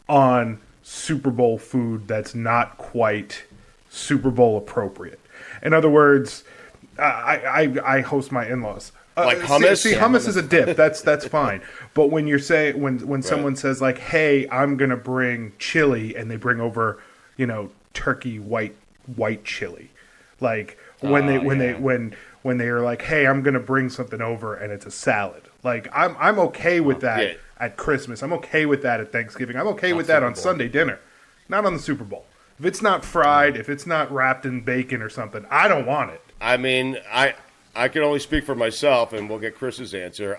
on Super Bowl food that's not quite Super Bowl appropriate? In other words... I host my in-laws. Like hummus? See, hummus is a dip. That's fine. But when you're saying when someone says like, "Hey, I'm gonna bring chili," and they bring over, turkey white chili, like when they are like, "Hey, I'm gonna bring something over," and it's a salad. Like I'm okay with that at Christmas. I'm okay with that at Thanksgiving. I'm okay with that on Sunday dinner, not on the Super Bowl. If it's not fried, if it's not wrapped in bacon or something, I don't want it. I mean, I can only speak for myself, and we'll get Chris's answer.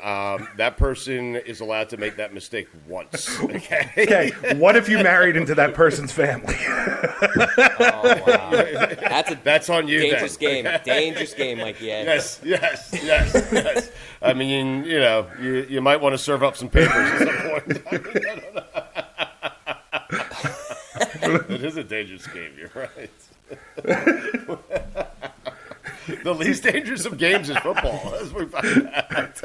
That person is allowed to make that mistake once. Okay. What if you married into that person's family? Oh, wow. That's on you. Dangerous game. Dangerous game, Mikey. Yes. I mean, you might want to serve up some papers at some point. It is a dangerous game. You're right. The least dangerous of games is football, as we find out.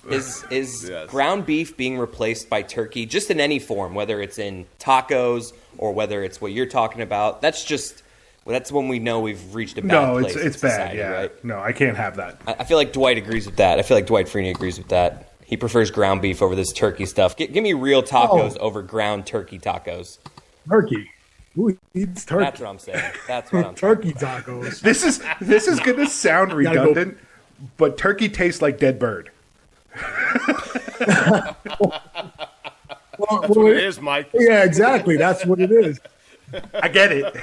Is ground beef being replaced by turkey, just in any form, whether it's in tacos or whether it's what you're talking about? That's when we know we've reached a bad place. No, it's bad. Yeah, right? No, I can't have that. I feel like Dwight agrees with that. I feel like Dwight Freeney agrees with that. He prefers ground beef over this turkey stuff. Give me real tacos over ground turkey tacos. Turkey. Who eats turkey? That's what I'm saying. That's what I'm turkey tacos. This is going to sound redundant, but turkey tastes like dead bird. That's what it is, Mike. Yeah, exactly. That's what it is. I get it.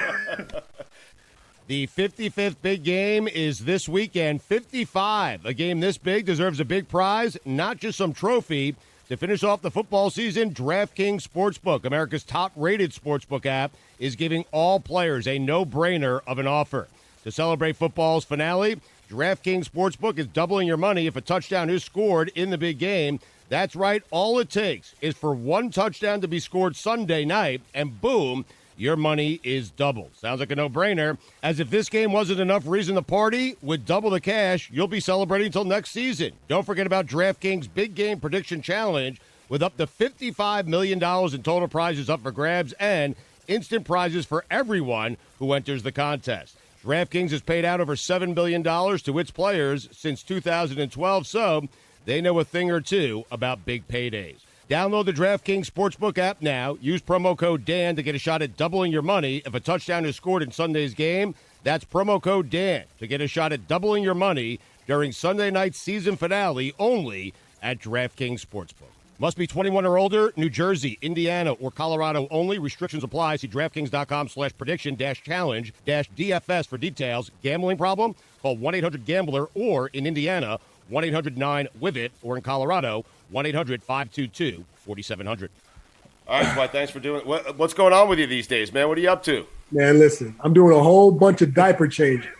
The 55th big game is this weekend. 55. A game this big deserves a big prize, not just some trophy. To finish off the football season, Draftkings Sportsbook, America's top-rated sportsbook app, is giving all players a no-brainer of an offer. To celebrate football's finale, DraftKings Sportsbook is doubling your money if a touchdown is scored in the big game. That's right. All it takes is for one touchdown to be scored Sunday night, and boom, your money is doubled. Sounds like a no-brainer. As if this game wasn't enough reason to party, with double the cash, you'll be celebrating until next season. Don't forget about DraftKings Big Game Prediction Challenge, with up to $55 million in total prizes up for grabs and instant prizes for everyone who enters the contest. DraftKings has paid out over $7 billion to its players since 2012, so they know a thing or two about big paydays. Download the DraftKings Sportsbook app now. Use promo code Dan to get a shot at doubling your money if a touchdown is scored in Sunday's game. That's promo code Dan to get a shot at doubling your money during Sunday night's season finale only at DraftKings Sportsbook. Must be 21 or older, New Jersey, Indiana, or Colorado only. Restrictions apply. See DraftKings.com/prediction-challenge-DFS for details. Gambling problem? Call 1-800-GAMBLER or in Indiana, 1-800-9-WITH-IT, or in Colorado, 1-800-522-4700. All right, Dwight, thanks for doing it. What's going on with you these days, man? What are you up to? Man, listen, I'm doing a whole bunch of diaper changing.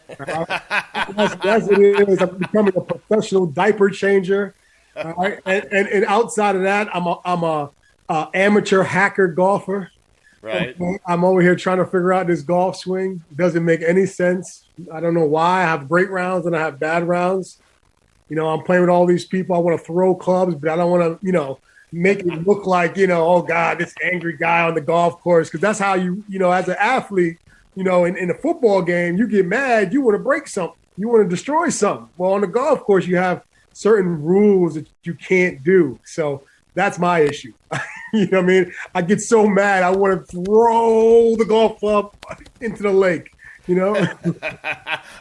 That's what it is. I'm becoming a professional diaper changer. All right, and outside of that, I'm a amateur hacker golfer. Right. I'm over here trying to figure out this golf swing. It doesn't make any sense. I don't know why. I have great rounds and I have bad rounds. I'm playing with all these people. I want to throw clubs, but I don't want to, make it look like, oh, God, this angry guy on the golf course. Because that's how you, as an athlete, in a football game, you get mad. You want to break something. You want to destroy something. Well, on the golf course, you have certain rules that you can't do. So that's my issue. You know what I mean? I get so mad. I want to throw the golf club into the lake.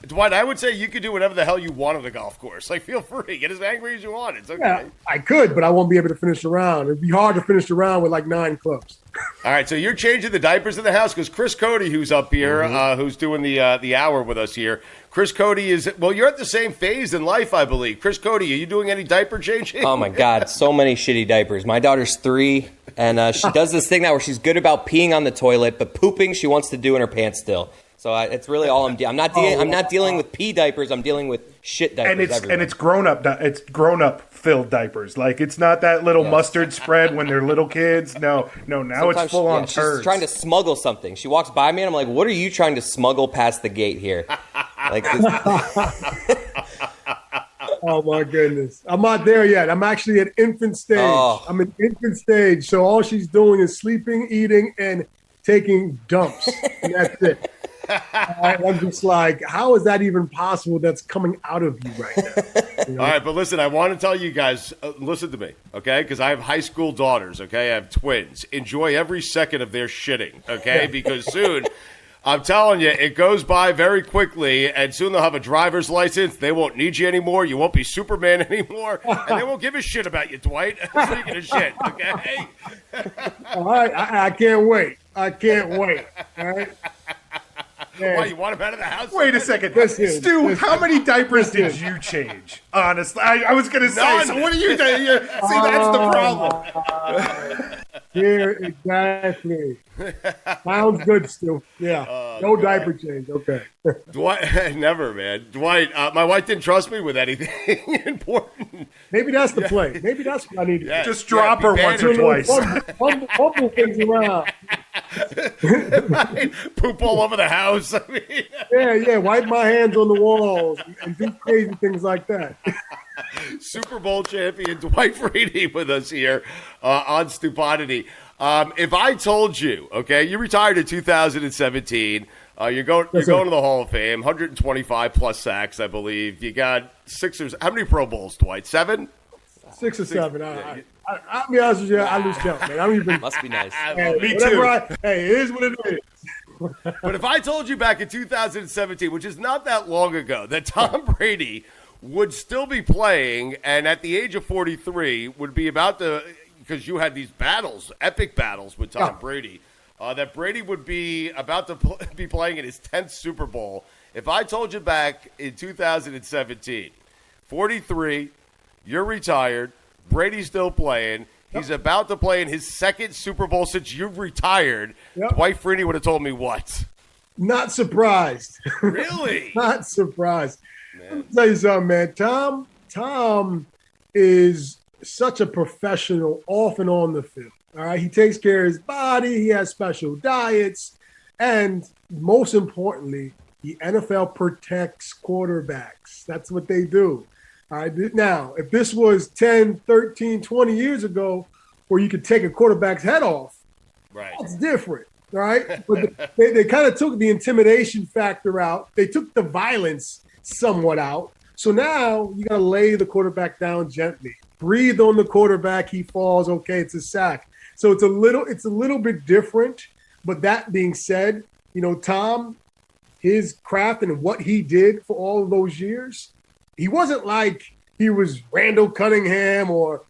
Dwight, I would say you could do whatever the hell you want on the golf course. Like, feel free. Get as angry as you want. It's okay. Yeah, I could, but I won't be able to finish the round. It'd be hard to finish the round with like 9 clubs. All right, so you're changing the diapers in the house because Chris Cody, who's up here, who's doing the hour with us here. Chris Cody is, you're at the same phase in life, I believe. Chris Cody, are you doing any diaper changing? Oh, my God, so many shitty diapers. My daughter's 3, and she does this thing now where she's good about peeing on the toilet, but pooping she wants to do in her pants still. So it's really all I'm dealing. I'm not dealing with pee diapers. I'm dealing with shit diapers. And it's grown up. It's grown up filled diapers. Like, it's not that little mustard spread when they're little kids. No. Now sometimes it's full on turds. She's trying to smuggle something. She walks by me and I'm like, "What are you trying to smuggle past the gate here?" Like, oh my goodness, I'm not there yet. I'm actually at infant stage. I'm in infant stage. So all she's doing is sleeping, eating, and taking dumps. And that's it. I'm just like, how is that even possible that's coming out of you right now? You know? All right, but listen, I want to tell you guys, listen to me, okay? Because I have high school daughters, okay? I have twins. Enjoy every second of their shitting, okay? Because soon, I'm telling you, it goes by very quickly, and soon they'll have a driver's license. They won't need you anymore. You won't be Superman anymore, and they won't give a shit about you, Dwight. Speaking of shit, okay? All right, I can't wait. I can't wait. All right. Why, you want him out of the house? Wait a second. Stu, how many diapers did you change? Honestly, I was going to say, None. so what are you doing? See, that's the problem. Here, exactly. Sounds good, Stu. Yeah. No diaper change. Okay. Dwight, never, man. Dwight, my wife didn't trust me with anything important. Maybe that's the play. Maybe that's what I need to do. Just drop her once or twice. Fumble things around. Right? Poop all over the house. I mean. Yeah. Wipe my hands on the walls and do crazy things like that. Super Bowl champion Dwight Freeney with us here on Stupidity. If I told you, okay, you retired in 2017. You're going to the Hall of Fame. 125 plus sacks, I believe. You got how many Pro Bowls, Dwight? 7? 6 or 7. I'll be honest with you, I lose count, man. I don't even. Must be nice. Me too. It is what it is. But if I told you back in 2017, which is not that long ago, that Tom Brady would still be playing and at the age of 43 would be about to, because you had these battles, epic battles with Tom Brady, that Brady would be about to be playing in his 10th Super Bowl. If I told you back in 2017, 43, you're retired, Brady's still playing, he's about to play in his 2nd Super Bowl since you've retired, Dwight Freeney would have told me what? Not surprised. Really? Not surprised. Let me tell you something, man. Tom is such a professional off and on the field. All right. He takes care of his body. He has special diets. And most importantly, the NFL protects quarterbacks. That's what they do. All right. Now, if this was 10, 13, 20 years ago where you could take a quarterback's head off, that's different. All right. But they kind of took the intimidation factor out. They took the violence somewhat out. So now you got to lay the quarterback down gently. Breathe on the quarterback. He falls. Okay, it's a sack. So it's a little bit different. But that being said, Tom, his craft and what he did for all of those years, he wasn't like he was Randall Cunningham or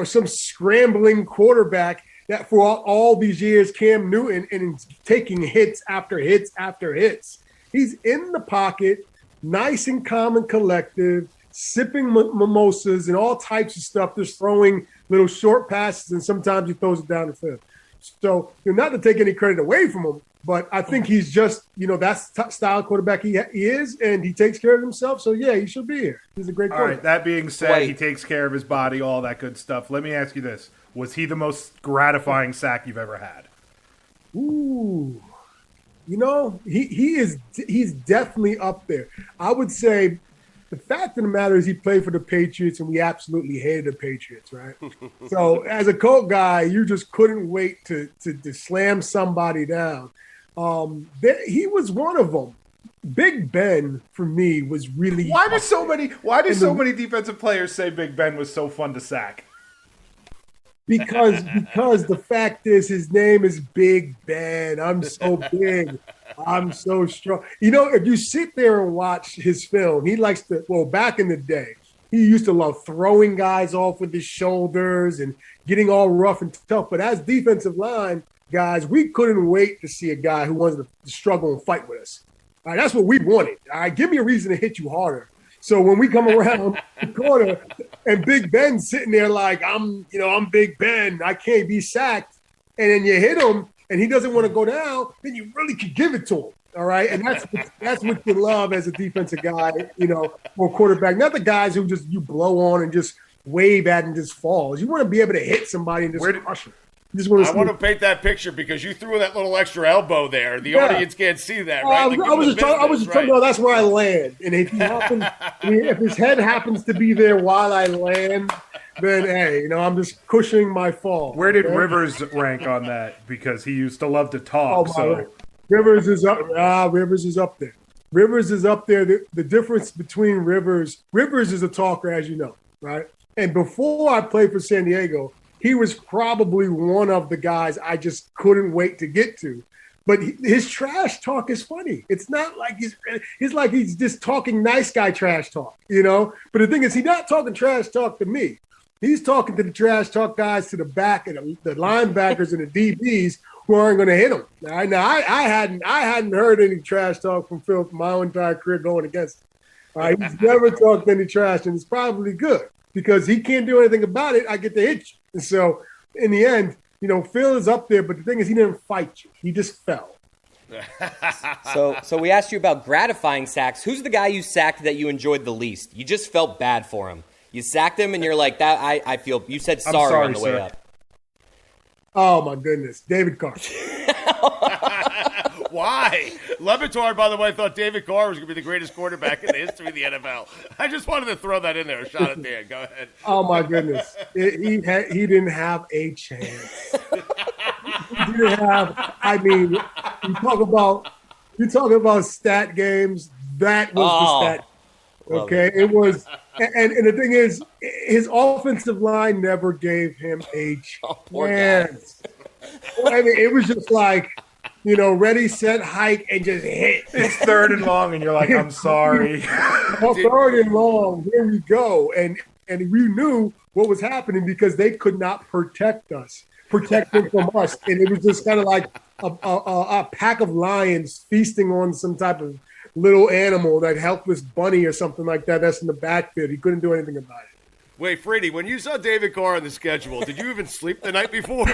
some scrambling quarterback that for all these years, Cam Newton, and taking hits after hits after hits. He's in the pocket, nice and calm and collective, sipping mimosas and all types of stuff, just throwing little short passes, and sometimes he throws it down the field. So, not to take any credit away from him, but I think he's just, that's the style quarterback he is, and he takes care of himself. So, yeah, he should be here. He's a great quarterback. All right, that being said, he takes care of his body, all that good stuff. Let me ask you this. Was he the most gratifying sack you've ever had? Ooh. He's definitely up there. I would say the fact of the matter is he played for the Patriots, and we absolutely hated the Patriots, right? So as a Colt guy, you just couldn't wait to slam somebody down. He was one of them. Big Ben, for me, was really... Why do so many defensive players say Big Ben was so fun to sack? Because the fact is his name is Big Ben. I'm so big. I'm so strong. If you sit there and watch his film, he likes to, back in the day, he used to love throwing guys off with his shoulders and getting all rough and tough. But as defensive line guys, we couldn't wait to see a guy who wanted to struggle and fight with us. All right, that's what we wanted. All right, give me a reason to hit you harder. So when we come around the corner and Big Ben's sitting there like, I'm Big Ben, I can't be sacked, and then you hit him and he doesn't want to go down, then you really could give it to him. All right. And that's what you love as a defensive guy, or quarterback. Not the guys who just you blow on and just wave at and just falls. You want to be able to hit somebody and just crush them. I want to paint that picture because you threw that little extra elbow there. The audience can't see that, right? I was just talking about that's where I land. And if his head happens to be there while I land, then hey, I'm just cushioning my fall. Where did Rivers rank on that? Because he used to love to talk. Rivers is up. Rivers is up there. Rivers is up there. The difference between Rivers is a talker, as you know, right? And before I played for San Diego, he was probably one of the guys I just couldn't wait to get to. But his trash talk is funny. It's not like he's just talking nice guy trash talk, you know? But the thing is, he's not talking trash talk to me. He's talking to the trash talk guys to the back and the linebackers and the DBs who aren't going to hit him. Now, I hadn't heard any trash talk from Phil for my entire career going against him. He's never talked any trash, and it's probably good because he can't do anything about it. I get to hit you. And so in the end, you know, Phil is up there, but the thing is he didn't fight you. He just fell. So we asked you about gratifying sacks. Who's the guy you sacked that you enjoyed the least? You just felt bad for him. You sacked him, and you're like, "That I feel." You said sorry on the way up. Oh my goodness, David Carr. Why? Lebron, by the way, thought David Carr was going to be the greatest quarterback in the history of the NFL. I just wanted to throw that in there. A shot at Dan. Go ahead. Oh my goodness, he didn't have a chance. He didn't have. I mean, you talk about stat games. That was the stat. Okay, it was, and the thing is, his offensive line never gave him a chance. I mean, it was just like, you know, ready, set, hike, and just hit. It's 3rd and long, and you're like, I'm sorry. 3rd and long, here we go. And we knew what was happening because they could not protect them from us. And it was just kind of like a pack of lions feasting on some type of little animal, that helpless bunny or something like that that's in the backfield. He couldn't do anything about it. Wait, Freeney, when you saw David Carr on the schedule, did you even sleep the night before?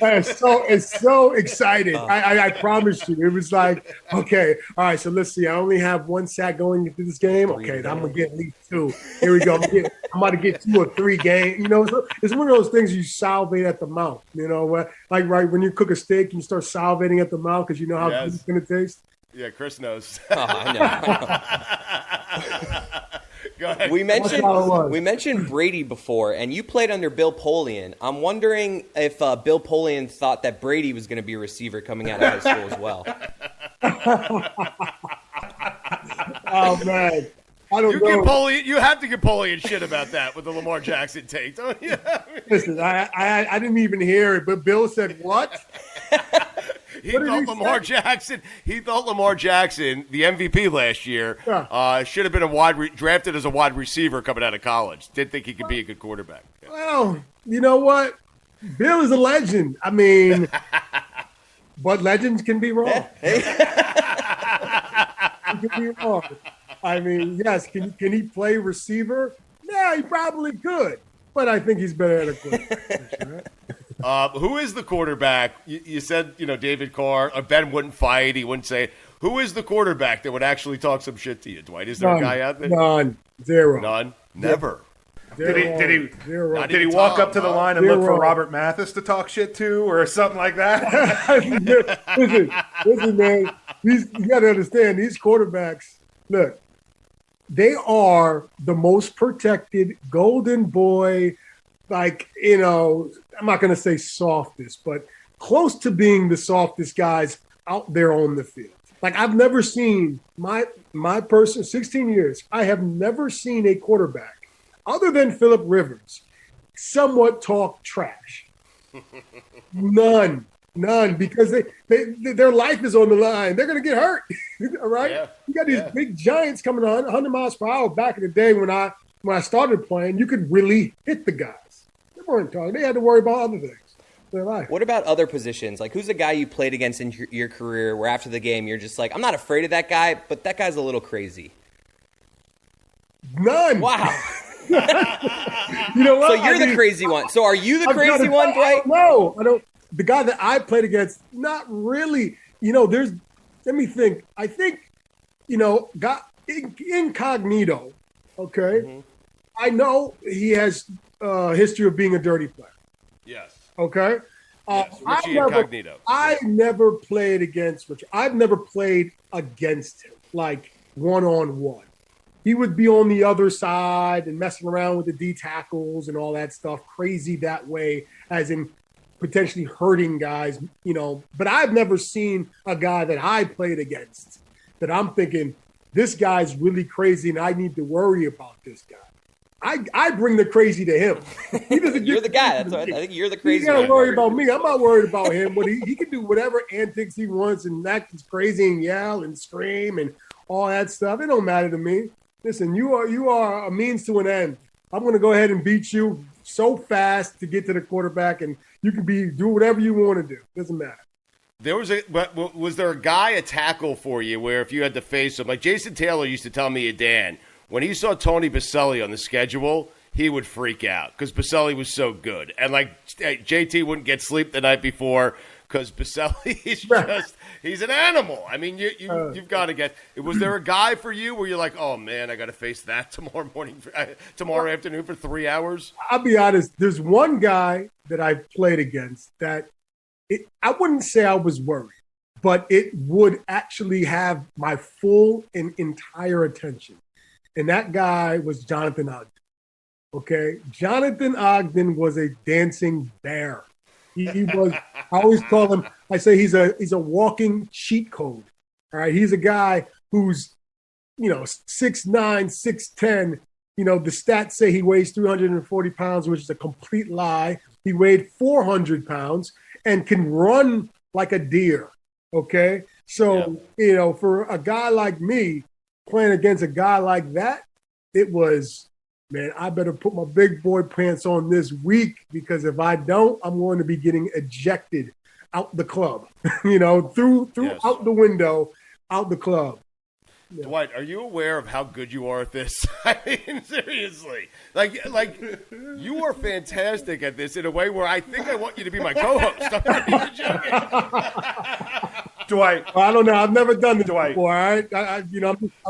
It's so excited. I promise you. It was like, okay, all right, so let's see. I only have 1 sack going into this game. Okay, I'm going to get at least 2. Here we go. I'm about to get 2 or 3 games. You know, it's one of those things you salivate at the mouth. You know, like right when you cook a steak, you start salivating at the mouth because you know how good it's going to taste. Yeah, Chris knows. Oh, I know. Go ahead. We mentioned Brady before, and you played under Bill Polian. I'm wondering if Bill Polian thought that Brady was going to be a receiver coming out of high school as well. Oh man, I don't know. You have to give Polian shit about that with the Lamar Jackson take, don't you? Listen, I didn't even hear it, but Bill said what? He thought Lamar Jackson, the MVP last year, should have been drafted as a wide receiver coming out of college. Didn't think he could be a good quarterback. Well, you know what? Bill is a legend. I mean, but legends can be wrong. He can be wrong. I mean, yes, can he play receiver? Yeah, he probably could. But I think he's better at a quarterback. Who is the quarterback? You said, you know, David Carr. Ben wouldn't fight. He wouldn't say. Who is the quarterback that would actually talk some shit to you, Dwight? Is there a guy out there? None. Zero. None? Never. Did he walk up to the line and look for Robert Mathis to talk shit to or something like that? Listen, man. You got to understand, these quarterbacks, look, they are the most protected golden boy, like, you know, I'm not going to say softest, but close to being the softest guys out there on the field. Like, I've never seen my person, 16 years, I have never seen a quarterback other than Phillip Rivers somewhat talk trash. None, because their life is on the line. They're going to get hurt, all right? Yeah. You got these big giants coming 100 miles per hour. Back in the day when I started playing, you could really hit the guys. They weren't talking. They had to worry about other things. Their life. What about other positions? Like, who's the guy you played against in your career where after the game you're just like, I'm not afraid of that guy, but that guy's a little crazy? None. Wow. You know what? So you're the crazy one. So are you the crazy one, Dwight? No, I don't. The guy that I played against, not really. You know, let me think. I think, you know, incognito, okay? Mm-hmm. I know he has a history of being a dirty player. Yes. Okay? Yes, Richie Incognito. I never played against Richie. I've never played against him, like one-on-one. He would be on the other side and messing around with the D tackles and all that stuff, crazy that way, as in potentially hurting guys, but I've never seen a guy that I played against that I'm thinking, this guy's really crazy and I need to worry about this guy. I bring the crazy to him. He doesn't. You're the guy. That's what I think. You're the crazy. You gotta worry about me. I'm not worried about him, but he can do whatever antics he wants and act as crazy and yell and scream and all that stuff. It don't matter to me. Listen, you are a means to an end. I'm going to go ahead and beat you so fast to get to the quarterback, and you can do whatever you want to do. Doesn't matter. Was there a tackle for you where if you had to face him, like Jason Taylor used to tell me, Dan, when he saw Tony Baselli on the schedule, he would freak out because Baselli was so good. And like JT wouldn't get sleep the night before because Baselli is he's an animal. I mean, you've got to get – was there a guy for you where you're like, oh, man, I got to face that tomorrow afternoon for 3 hours? I'll be honest. There's one guy that I played against that I wouldn't say I was worried, but it would actually have my full and entire attention. And that guy was Jonathan Ogden. Okay? Jonathan Ogden was a dancing bear. He was, I always call him, I say he's a walking cheat code. All right. He's a guy who's, 6'9", 6'10". The stats say he weighs 340 pounds, which is a complete lie. He weighed 400 pounds and can run like a deer. Okay. So, for a guy like me playing against a guy like that, it was, man, I better put my big boy pants on this week because if I don't, I'm going to be getting ejected out the club, through out the window, out the club. Yeah. Dwight, are you aware of how good you are at this? I mean, seriously. Like you are fantastic at this in a way where I think I want you to be my co-host. I'm not even joking. Dwight, I don't know. I've never done this before. All right, I'm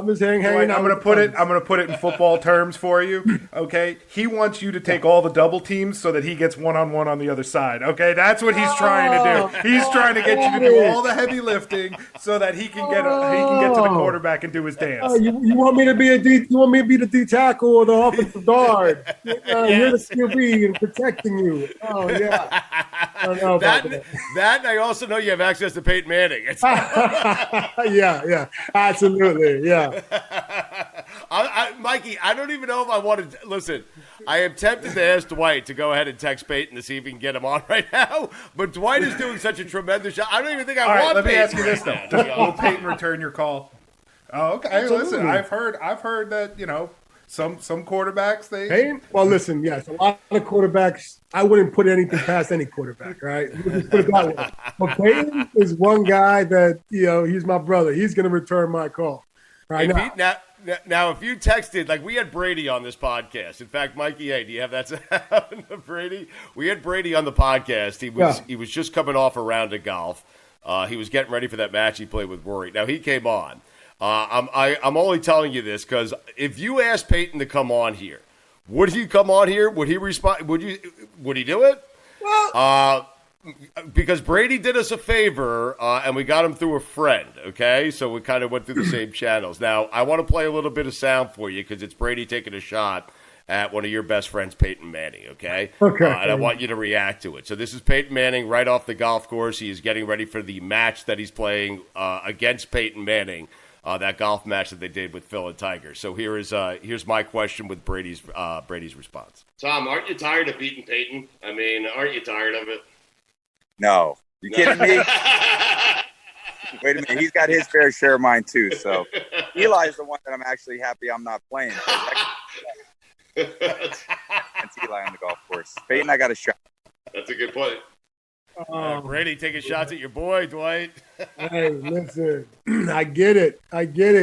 just hanging Dwight, out. I'm gonna put it in football terms for you. Okay, he wants you to take all the double teams so that he gets one-on-one on the other side. Okay, that's what he's trying to do. He's trying to get you to do all the heavy lifting so that he can get to the quarterback and do his dance. You want me to be you want me to be the D tackle or the offensive guard? You're the QB and protecting you. Oh yeah. I don't know about that. I also know you have access to Peyton Manning. Yeah, absolutely, yeah. Mikey, I don't even know if I want to listen. I am tempted to ask Dwight to go ahead and text Peyton to see if we can get him on right now. But Dwight is doing such a tremendous job. I don't even think I want. Let me Peyton. ask you this though: will Peyton return your call? Oh, okay. Absolutely. Listen, I've heard that some quarterbacks they. Hey, well, listen, yes, a lot of quarterbacks. I wouldn't put anything past any quarterback, right? Let's put it that way. But Peyton is one guy that he's my brother. He's going to return my call. Right now, if you texted, like we had Brady on this podcast. In fact, Mikey, hey, do you have that sound of Brady? We had Brady on the podcast. He was just coming off a round of golf. He was getting ready for that match he played with Rory. Now he came on. I'm only telling you this because if you asked Peyton to come on here, would he come on here? Would he respond? Would he do it? Well, because Brady did us a favor and we got him through a friend. Okay, so we kind of went through the same channels. Now I want to play a little bit of sound for you because it's Brady taking a shot at one of your best friends, Peyton Manning. Okay. And I want you to react to it. So this is Peyton Manning right off the golf course. He is getting ready for the match that he's playing against Peyton Manning. That golf match that they did with Phil and Tiger. So here's my question with Brady's response. Tom, aren't you tired of beating Peyton? I mean, aren't you tired of it? No. You kidding me? Wait a minute. He's got his fair share of mine, too. So Eli's the one that I'm actually happy I'm not playing. That's Eli on the golf course. Peyton, I got a shot. That's a good point. Brady taking shots at your boy, Dwight. Hey, listen, I get it.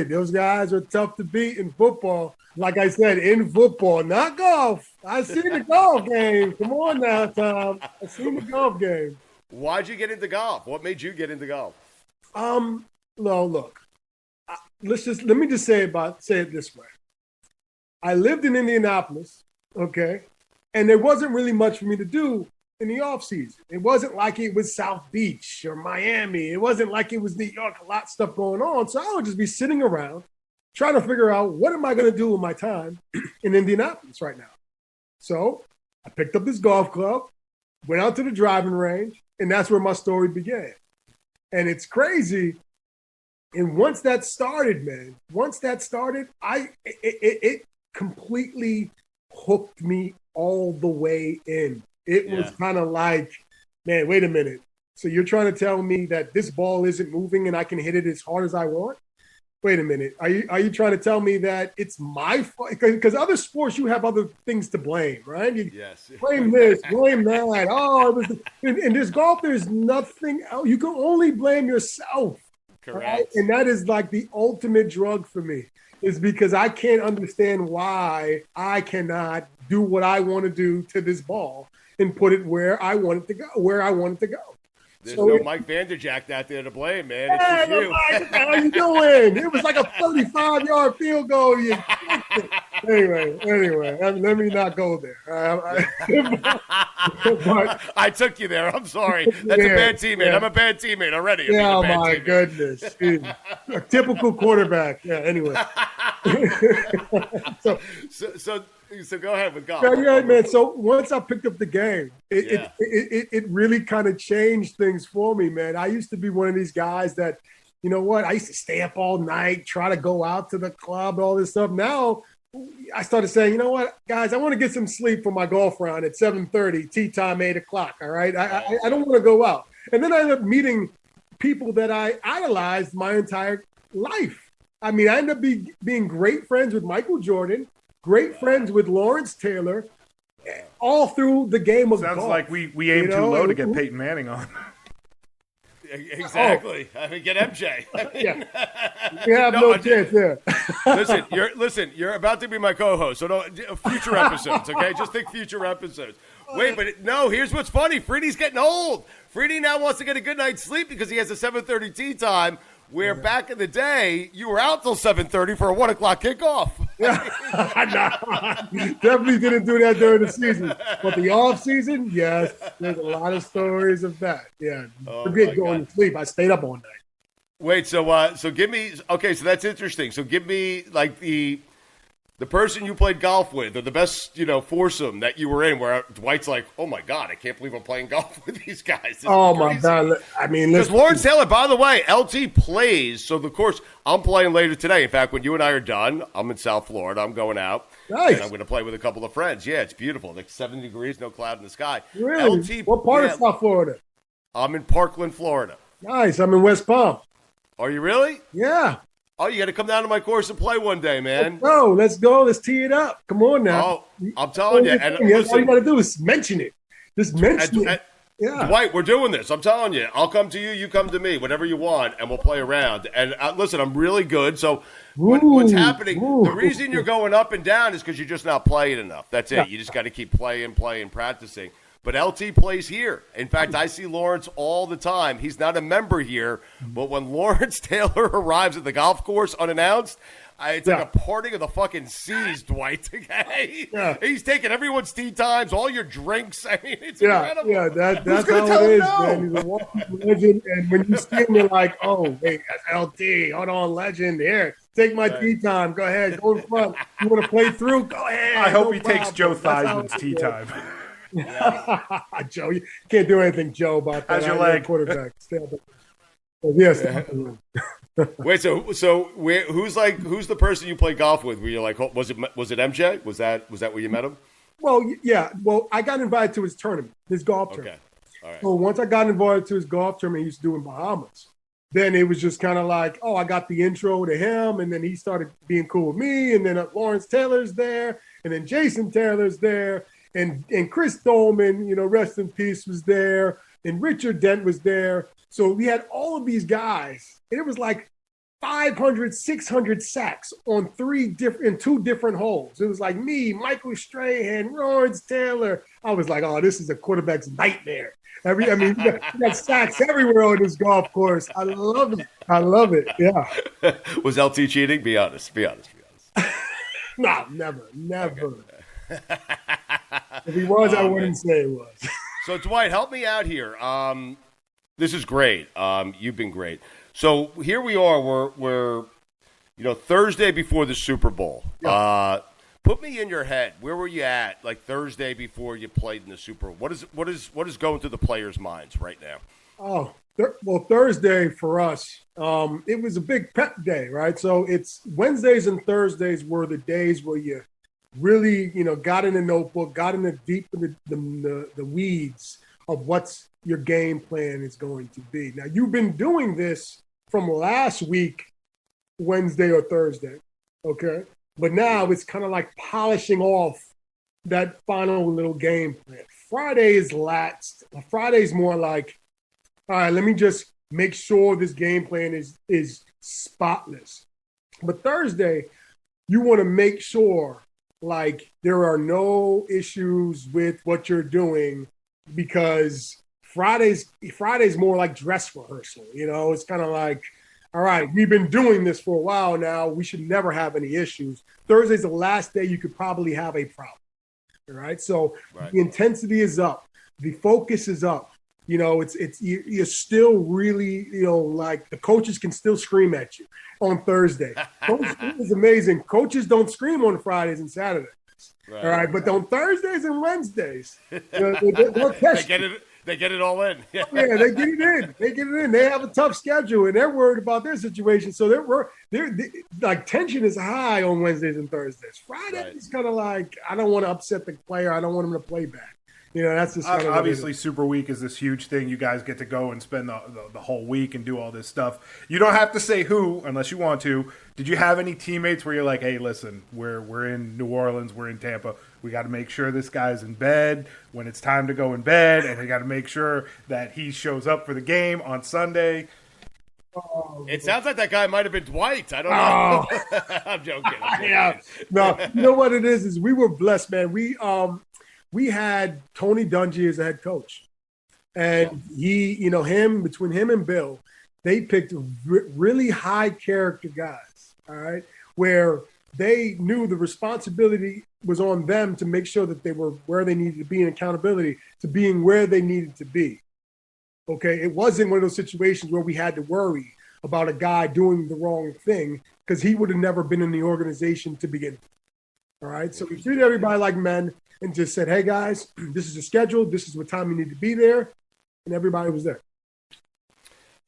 Those guys are tough to beat in football. Like I said, in football, not golf. I seen the golf game. Come on now, Tom. I seen the golf game. Why'd you get into golf? What made you get into golf? No, look. Let me just say it this way. I lived in Indianapolis, okay, and there wasn't really much for me to do in the off season. It wasn't like it was South Beach or Miami. It wasn't like it was New York, a lot of stuff going on. So I would just be sitting around trying to figure out what am I going to do with my time in Indianapolis right now. So I picked up this golf club went out to the driving range, and that's where my story began. And it's crazy. And once that started, man, it completely hooked me all the way in. It was kind of like, man, wait a minute. So you're trying to tell me that this ball isn't moving and I can hit it as hard as I want? Wait a minute. Are you trying to tell me that it's my fault? Because other sports, you have other things to blame, right? You blame this, blame that. Oh, in this golf, there's nothing else. You can only blame yourself. Correct. Right? And that is like the ultimate drug for me, is because I can't understand why I cannot do what I want to do to this ball and put it where I want it to go. There's no Mike Vanderjack out there to blame, man. It's Hey, just you. Mike, how you doing? It was like a 35-yard field goal. Anyway, let me not go there. But, I took you there. I'm sorry. That's a bad teammate. yeah. I'm a bad teammate already. Yeah, oh my goodness. A typical quarterback. Yeah, anyway. So go ahead with golf. Yeah, man. So once I picked up the game, it really kind of changed things for me, man. I used to be one of these guys that, you know what, I used to stay up all night, try to go out to the club, all this stuff. Now I started saying, you know what, guys, I want to get some sleep for my golf round at 7:30, tee time 8 o'clock. All right. I don't want to go out. And then I ended up meeting people that I idolized my entire life. I mean, I ended up being great friends with Michael Jordan, great friends with Lawrence Taylor, all through the game of golf. Sounds like we aim too low to get Peyton Manning on. Exactly. I mean, get MJ. You have no chance there. Listen, you're about to be my co-host, so don't future episodes, okay? Just think future episodes. Wait, but here's what's funny. Freeney's getting old. Freeney now wants to get a good night's sleep because he has a 7:30 tee time, where back in the day, you were out till 7:30 for a 1 o'clock kickoff. Definitely didn't do that during the season. But the off season, yes, there's a lot of stories of that. Yeah. Forget going to sleep. I stayed up all night. Wait, so give me – okay, so that's interesting. So give me, like, the person you played golf with, or the best, foursome that you were in, where Dwight's like, oh, my God, I can't believe I'm playing golf with these guys. My God. I mean, because Lawrence Taylor, by the way, LT plays. So, of course, I'm playing later today. In fact, when you and I are done, I'm in South Florida. I'm going out. Nice. And I'm going to play with a couple of friends. Yeah, it's beautiful. Like 70 degrees, no cloud in the sky. Really? What part of South Florida? I'm in Parkland, Florida. Nice. I'm in West Palm. Are you really? Yeah. Oh, you got to come down to my course and play one day, man. Let's go. Let's tee it up. Come on now. Oh, I'm telling you. And all you got to do is mention it. Just mention it. Yeah. Dwight, we're doing this. I'm telling you. I'll come to you. You come to me. Whatever you want, and we'll play around. And listen, I'm really good. So what's happening, the reason you're going up and down is because you're just not playing enough. That's it. You just got to keep playing, practicing. But LT plays here. In fact, I see Lawrence all the time. He's not a member here, but when Lawrence Taylor arrives at the golf course unannounced, it's like a parting of the fucking seas, Dwight. He's taking everyone's tee times, all your drinks. I mean, it's incredible. Yeah, that's how it is, man. He's a walking legend. And when you see him, you're like, oh, wait, that's LT. Hold on, legend. Here, take my tee time. Go ahead. Go in front. You want to play through? Go ahead. I hope he takes Joe Theismann's tee time. Joe, you can't do anything, Joe, about that. How's your leg? Quarterback. Yes. Wait, so who's the person you play golf with? Where you're like, was it MJ? Was that where you met him? Well, yeah. Well, I got invited to his tournament, his golf tournament. All right. So once I got invited to his golf tournament, he used to do in Bahamas. Then it was just kind of like, oh, I got the intro to him, and then he started being cool with me, and then Lawrence Taylor's there, and then Jason Taylor's there. And Chris Dolman, rest in peace, was there. And Richard Dent was there. So we had all of these guys. And it was like 500, 600 sacks on two different holes. It was like me, Michael Strahan, Lawrence Taylor. I was like, oh, this is a quarterback's nightmare. We got sacks everywhere on this golf course. I love it. Yeah. Was LT cheating? Be honest. No, never. Okay. If he was, I wouldn't say it was. So, Dwight, help me out here. This is great. You've been great. So here we are. We're Thursday before the Super Bowl. Yeah. Put me in your head. Where were you at, like Thursday before you played in the Super Bowl? What is going through the players' minds right now? Oh, well, Thursday for us, it was a big prep day, right? So it's Wednesdays and Thursdays were the days where you really, got in the notebook, got in the deep in the weeds of what's your game plan is going to be. Now, you've been doing this from last week, Wednesday or Thursday, okay? But now it's kind of like polishing off that final little game plan. Friday is laxed. Friday's more like, all right, let me just make sure this game plan is spotless. But Thursday, you want to make sure like there are no issues with what you're doing, because Friday's more like dress rehearsal. It's kind of like, all right, we've been doing this for a while now. We should never have any issues. Thursday's the last day you could probably have a problem. All right. So the intensity is up. The focus is up. You're still really, like the coaches can still scream at you on Thursday. It's amazing. Coaches don't scream on Fridays and Saturdays. Right. All right. But on Thursdays and Wednesdays, they get it all in. Yeah, they get it in. They have a tough schedule, and they're worried about their situation. So they're like tension is high on Wednesdays and Thursdays. Friday is kind of like, I don't want to upset the player. I don't want him to play back. That's just kind of obviously Super Week is this huge thing. You guys get to go and spend the whole week and do all this stuff. You don't have to say who unless you want to. Did you have any teammates where you're like, hey, listen, we're in New Orleans, we're in Tampa. We got to make sure this guy's in bed when it's time to go in bed, and we got to make sure that he shows up for the game on Sunday. It sounds like that guy might have been Dwight. I don't know. I'm joking. Yeah. No, you know what it is we were blessed, man. We had Tony Dungy as a head coach, and between him and Bill, they picked really high character guys. All right, where they knew the responsibility was on them to make sure that they were where they needed to be, and accountability to being where they needed to be. Okay, it wasn't one of those situations where we had to worry about a guy doing the wrong thing, because he would have never been in the organization to begin with. All right, so we treated everybody like men and just said, hey, guys, this is the schedule. This is what time you need to be there. And everybody was there.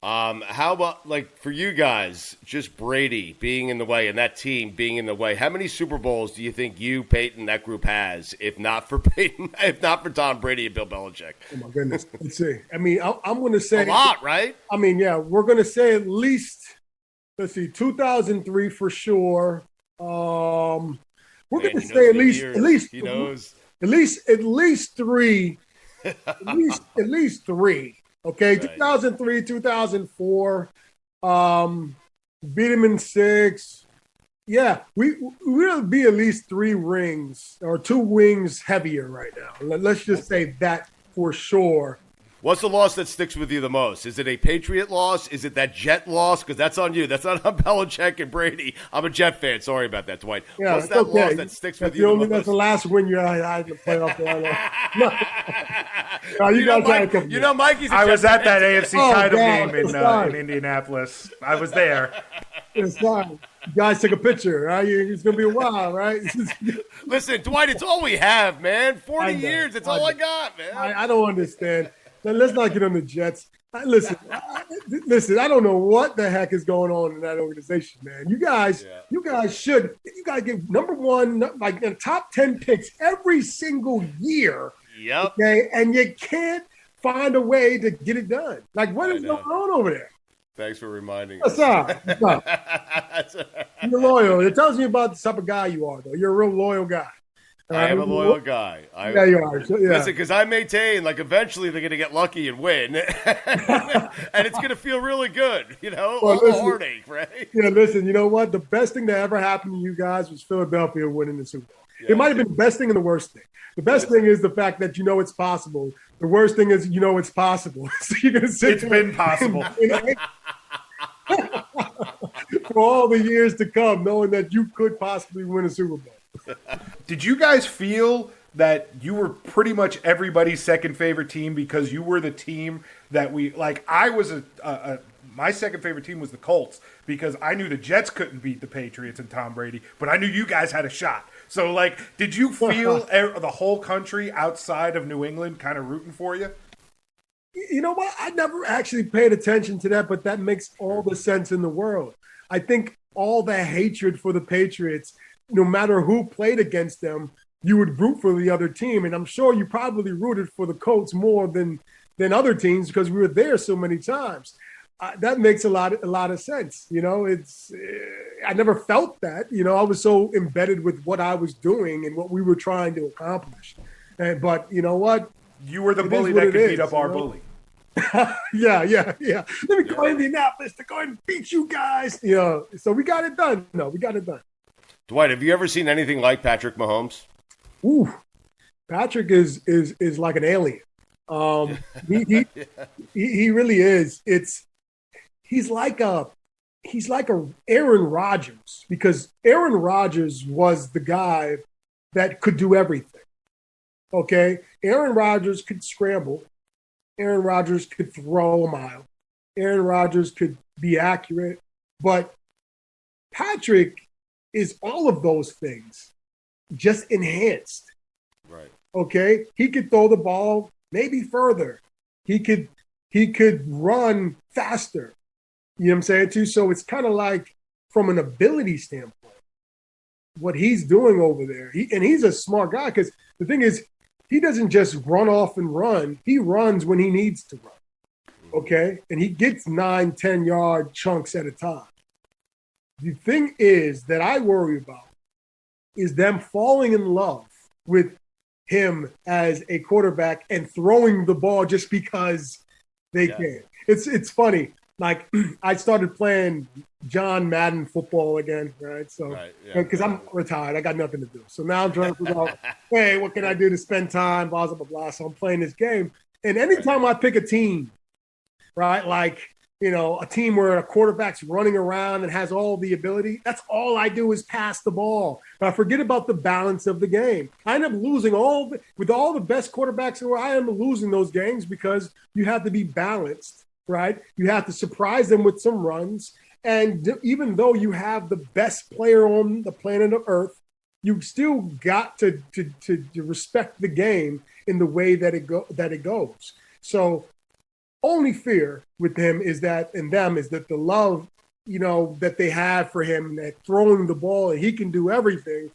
How about, like, for you guys, just Brady being in the way and that team being in the way? How many Super Bowls do you think you, Peyton, that group has, if not for Peyton, if not for Tom Brady and Bill Belichick? Oh, my goodness. Let's see. I mean, I'm going to say a lot, right? I mean, yeah, we're going to say at least, 2003 for sure. We're going to say at least he knows. At least three. At least three. Okay, right. 2003, 2004. Beat him in 6. Yeah, we'll be at least 3 rings or 2 wings heavier right now. Let's just say that for sure. What's the loss that sticks with you the most? Is it a Patriot loss? Is it that Jet loss? Because that's on you. That's not on Belichick and Brady. I'm a Jet fan. Sorry about that, Dwight. Yeah, what's that loss that sticks with you the most? That's the last win you had in the playoff. No, Mikey's a I Jet was at that fan. AFC title game in Indianapolis. I was there. It's fine. You guys took a picture, right? It's going to be a while, right? Listen, Dwight, it's all we have, man. 40 years. It's all I got, man. I don't understand. Let's not get on the Jets. Listen, I don't know what the heck is going on in that organization, man. You guys get number one, like in top 10 picks every single year. Yep. Okay, and you can't find a way to get it done. Like, what is going on over there? Thanks for reminding us. What's up? You're loyal. It tells me about the type of guy you are, though. You're a real loyal guy. I am a loyal guy. Yeah, you are. So, yeah. Listen, because I maintain, like, eventually they're going to get lucky and win. And it's going to feel really good, all the heartache, right? Yeah, listen, you know what? The best thing that ever happened to you guys was Philadelphia winning the Super Bowl. Yeah. It might have been the best thing and the worst thing. The best thing is the fact that it's possible. The worst thing is it's possible. So you're going to sit It's been possible. For all the years to come, knowing that you could possibly win a Super Bowl. Did you guys feel that you were pretty much everybody's second favorite team because you were the team that I was my second favorite team was the Colts because I knew the Jets couldn't beat the Patriots and Tom Brady, but I knew you guys had a shot. So, like, did you feel the whole country outside of New England kind of rooting for you? You know what? I never actually paid attention to that, but that makes all the sense in the world. I think all the hatred for the Patriots, no matter who played against them, you would root for the other team. And I'm sure you probably rooted for the Colts more than other teams because we were there so many times. That makes a lot of sense. You know, I never felt that. You know, I was so embedded with what I was doing and what we were trying to accomplish. But you know what? You were the bully that could beat up our bully. Yeah. Let me go to Indianapolis to go and beat you guys. You know, so we got it done. No, we got it done. Dwight, have you ever seen anything like Patrick Mahomes? Ooh, Patrick is like an alien. He really is. He's like a Aaron Rodgers, because Aaron Rodgers was the guy that could do everything. Okay, Aaron Rodgers could scramble. Aaron Rodgers could throw a mile. Aaron Rodgers could be accurate, but Patrick is all of those things, just enhanced. Right. Okay, he could throw the ball maybe further. He could run faster. You know what I'm saying too? So it's kind of like, from an ability standpoint, what he's doing over there. He's a smart guy, because the thing is, he doesn't just run off and run. He runs when he needs to run. Okay? And he gets 9-10 yard chunks at a time. The thing is that I worry about is them falling in love with him as a quarterback and throwing the ball just because they can. It's funny. Like, I started playing John Madden football again, right? So, because I'm retired, I got nothing to do. So now I'm trying to figure out, hey, what can I do to spend time, blah, blah, blah. So I'm playing this game. And anytime I pick a team, right, like, you know, a team where a quarterback's running around and has all the ability, that's all I do is pass the ball. But I forget about the balance of the game. I end up losing with all the best quarterbacks in the world, I end up losing those games because you have to be balanced. Right? You have to surprise them with some runs. And even though you have the best player on the planet of Earth, you still got to respect the game in the way that it goes. So only fear with him is that the love, you know, that they have for him, that throwing the ball and he can do everything,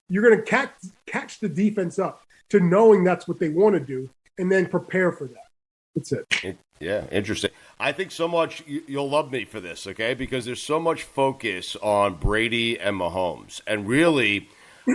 you're going to catch the defense up to knowing that's what they want to do and then prepare for that. That's it. Yeah, interesting. I think so much you'll love me for this, okay? Because there's so much focus on Brady and Mahomes. And really,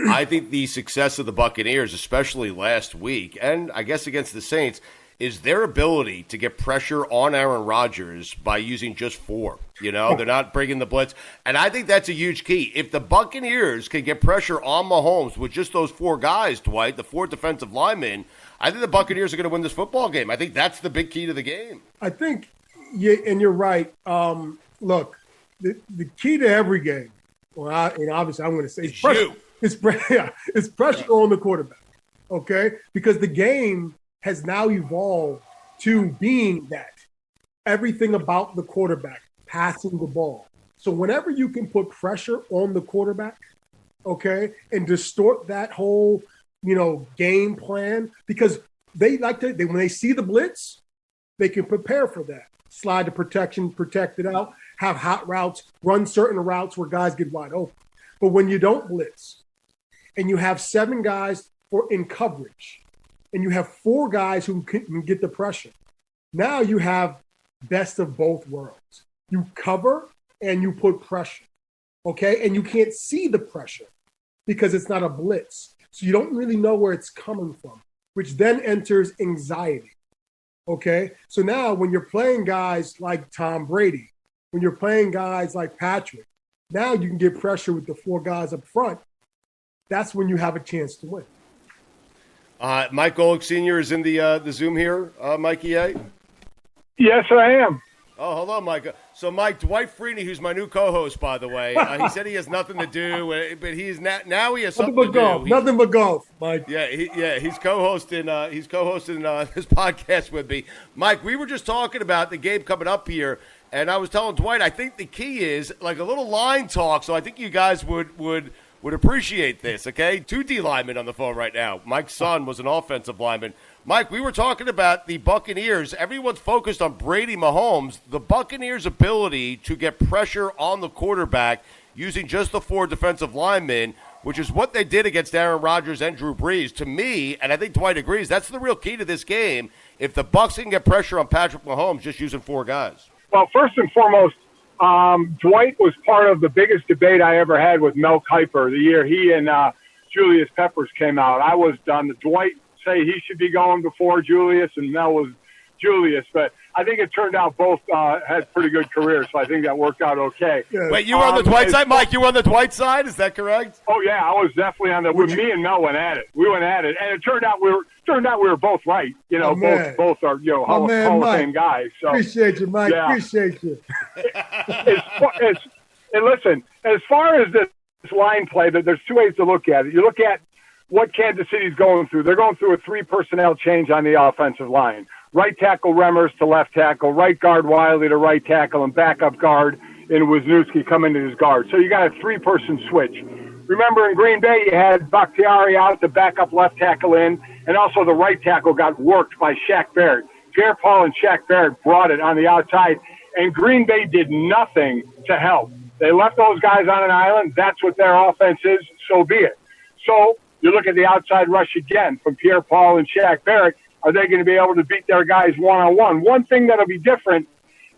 I think the success of the Buccaneers, especially last week, and I guess against the Saints, is their ability to get pressure on Aaron Rodgers by using just 4. You know, they're not bringing the blitz. And I think that's a huge key. If the Buccaneers can get pressure on Mahomes with just those 4 guys, Dwight, the 4 defensive linemen, I think the Buccaneers are going to win this football game. I think that's the big key to the game. I think, and you're right. Look, the key to every game, and obviously I'm going to say it's pressure. It's pressure on the quarterback, okay? Because the game has now evolved to being that. Everything about the quarterback, passing the ball. So whenever you can put pressure on the quarterback, okay, and distort that whole, you know, game plan, because when they see the blitz, they can prepare for that. Slide to protection, protect it out, have hot routes, run certain routes where guys get wide open. But when you don't blitz and you have 7 guys in coverage and you have 4 guys who can get the pressure, now you have best of both worlds. You cover and you put pressure, okay? And you can't see the pressure because it's not a blitz. So you don't really know where it's coming from, which then enters anxiety, okay? So now when you're playing guys like Tom Brady, when you're playing guys like Patrick, now you can get pressure with the 4 guys up front. That's when you have a chance to win. Mike Golic Sr. is in the Zoom here, Mikey A. Yes, I am. Oh, hello, Mike. So, Mike, Dwight Freeney, who's my new co-host, by the way, he said he has nothing to do, but he's now he has something to do. Nothing but golf, Mike. Yeah, he's co-hosting. He's co-hosting this podcast with me, Mike. We were just talking about the game coming up here, and I was telling Dwight, I think the key is like a little line talk. So I think you guys would would appreciate this, okay? 2 D linemen on the phone right now. Mike's son was an offensive lineman. Mike, we were talking about the Buccaneers. Everyone's focused on Brady Mahomes. The Buccaneers' ability to get pressure on the quarterback using just the 4 defensive linemen, which is what they did against Aaron Rodgers and Drew Brees. To me, and I think Dwight agrees, that's the real key to this game. If the Bucs can get pressure on Patrick Mahomes just using 4 guys. Well, first and foremost, Dwight was part of the biggest debate I ever had with Mel Kiper the year he and Julius Peppers came out. I was done. Dwight say he should be going before Julius, and Mel was Julius. But I think it turned out both had pretty good careers, so I think that worked out okay. Wait, you were on the Dwight side, Mike? You were on the Dwight side? Is that correct? Oh yeah, I was definitely on the. Me and Mel went at it. We went at it, and it turned out we were both right. You know, both are Hall of Fame guys. So appreciate you, Mike. Yeah. Appreciate you. And listen, as far as this line play, there's 2 ways to look at it. You look at what Kansas City's going through. They're going through a 3 personnel change on the offensive line. Right tackle Remmers to left tackle, right guard Wiley to right tackle, and backup guard in Wisniewski coming to his guard. So you got a 3-person switch. Remember in Green Bay you had Bakhtiari out, the backup left tackle in, and also the right tackle got worked by Shaq Barrett. Pierre-Paul and Shaq Barrett brought it on the outside, and Green Bay did nothing to help. They left those guys on an island. That's what their offense is, so be it. So you look at the outside rush again from Pierre-Paul and Shaq Barrett. Are they going to be able to beat their guys one-on-one? One thing that'll be different,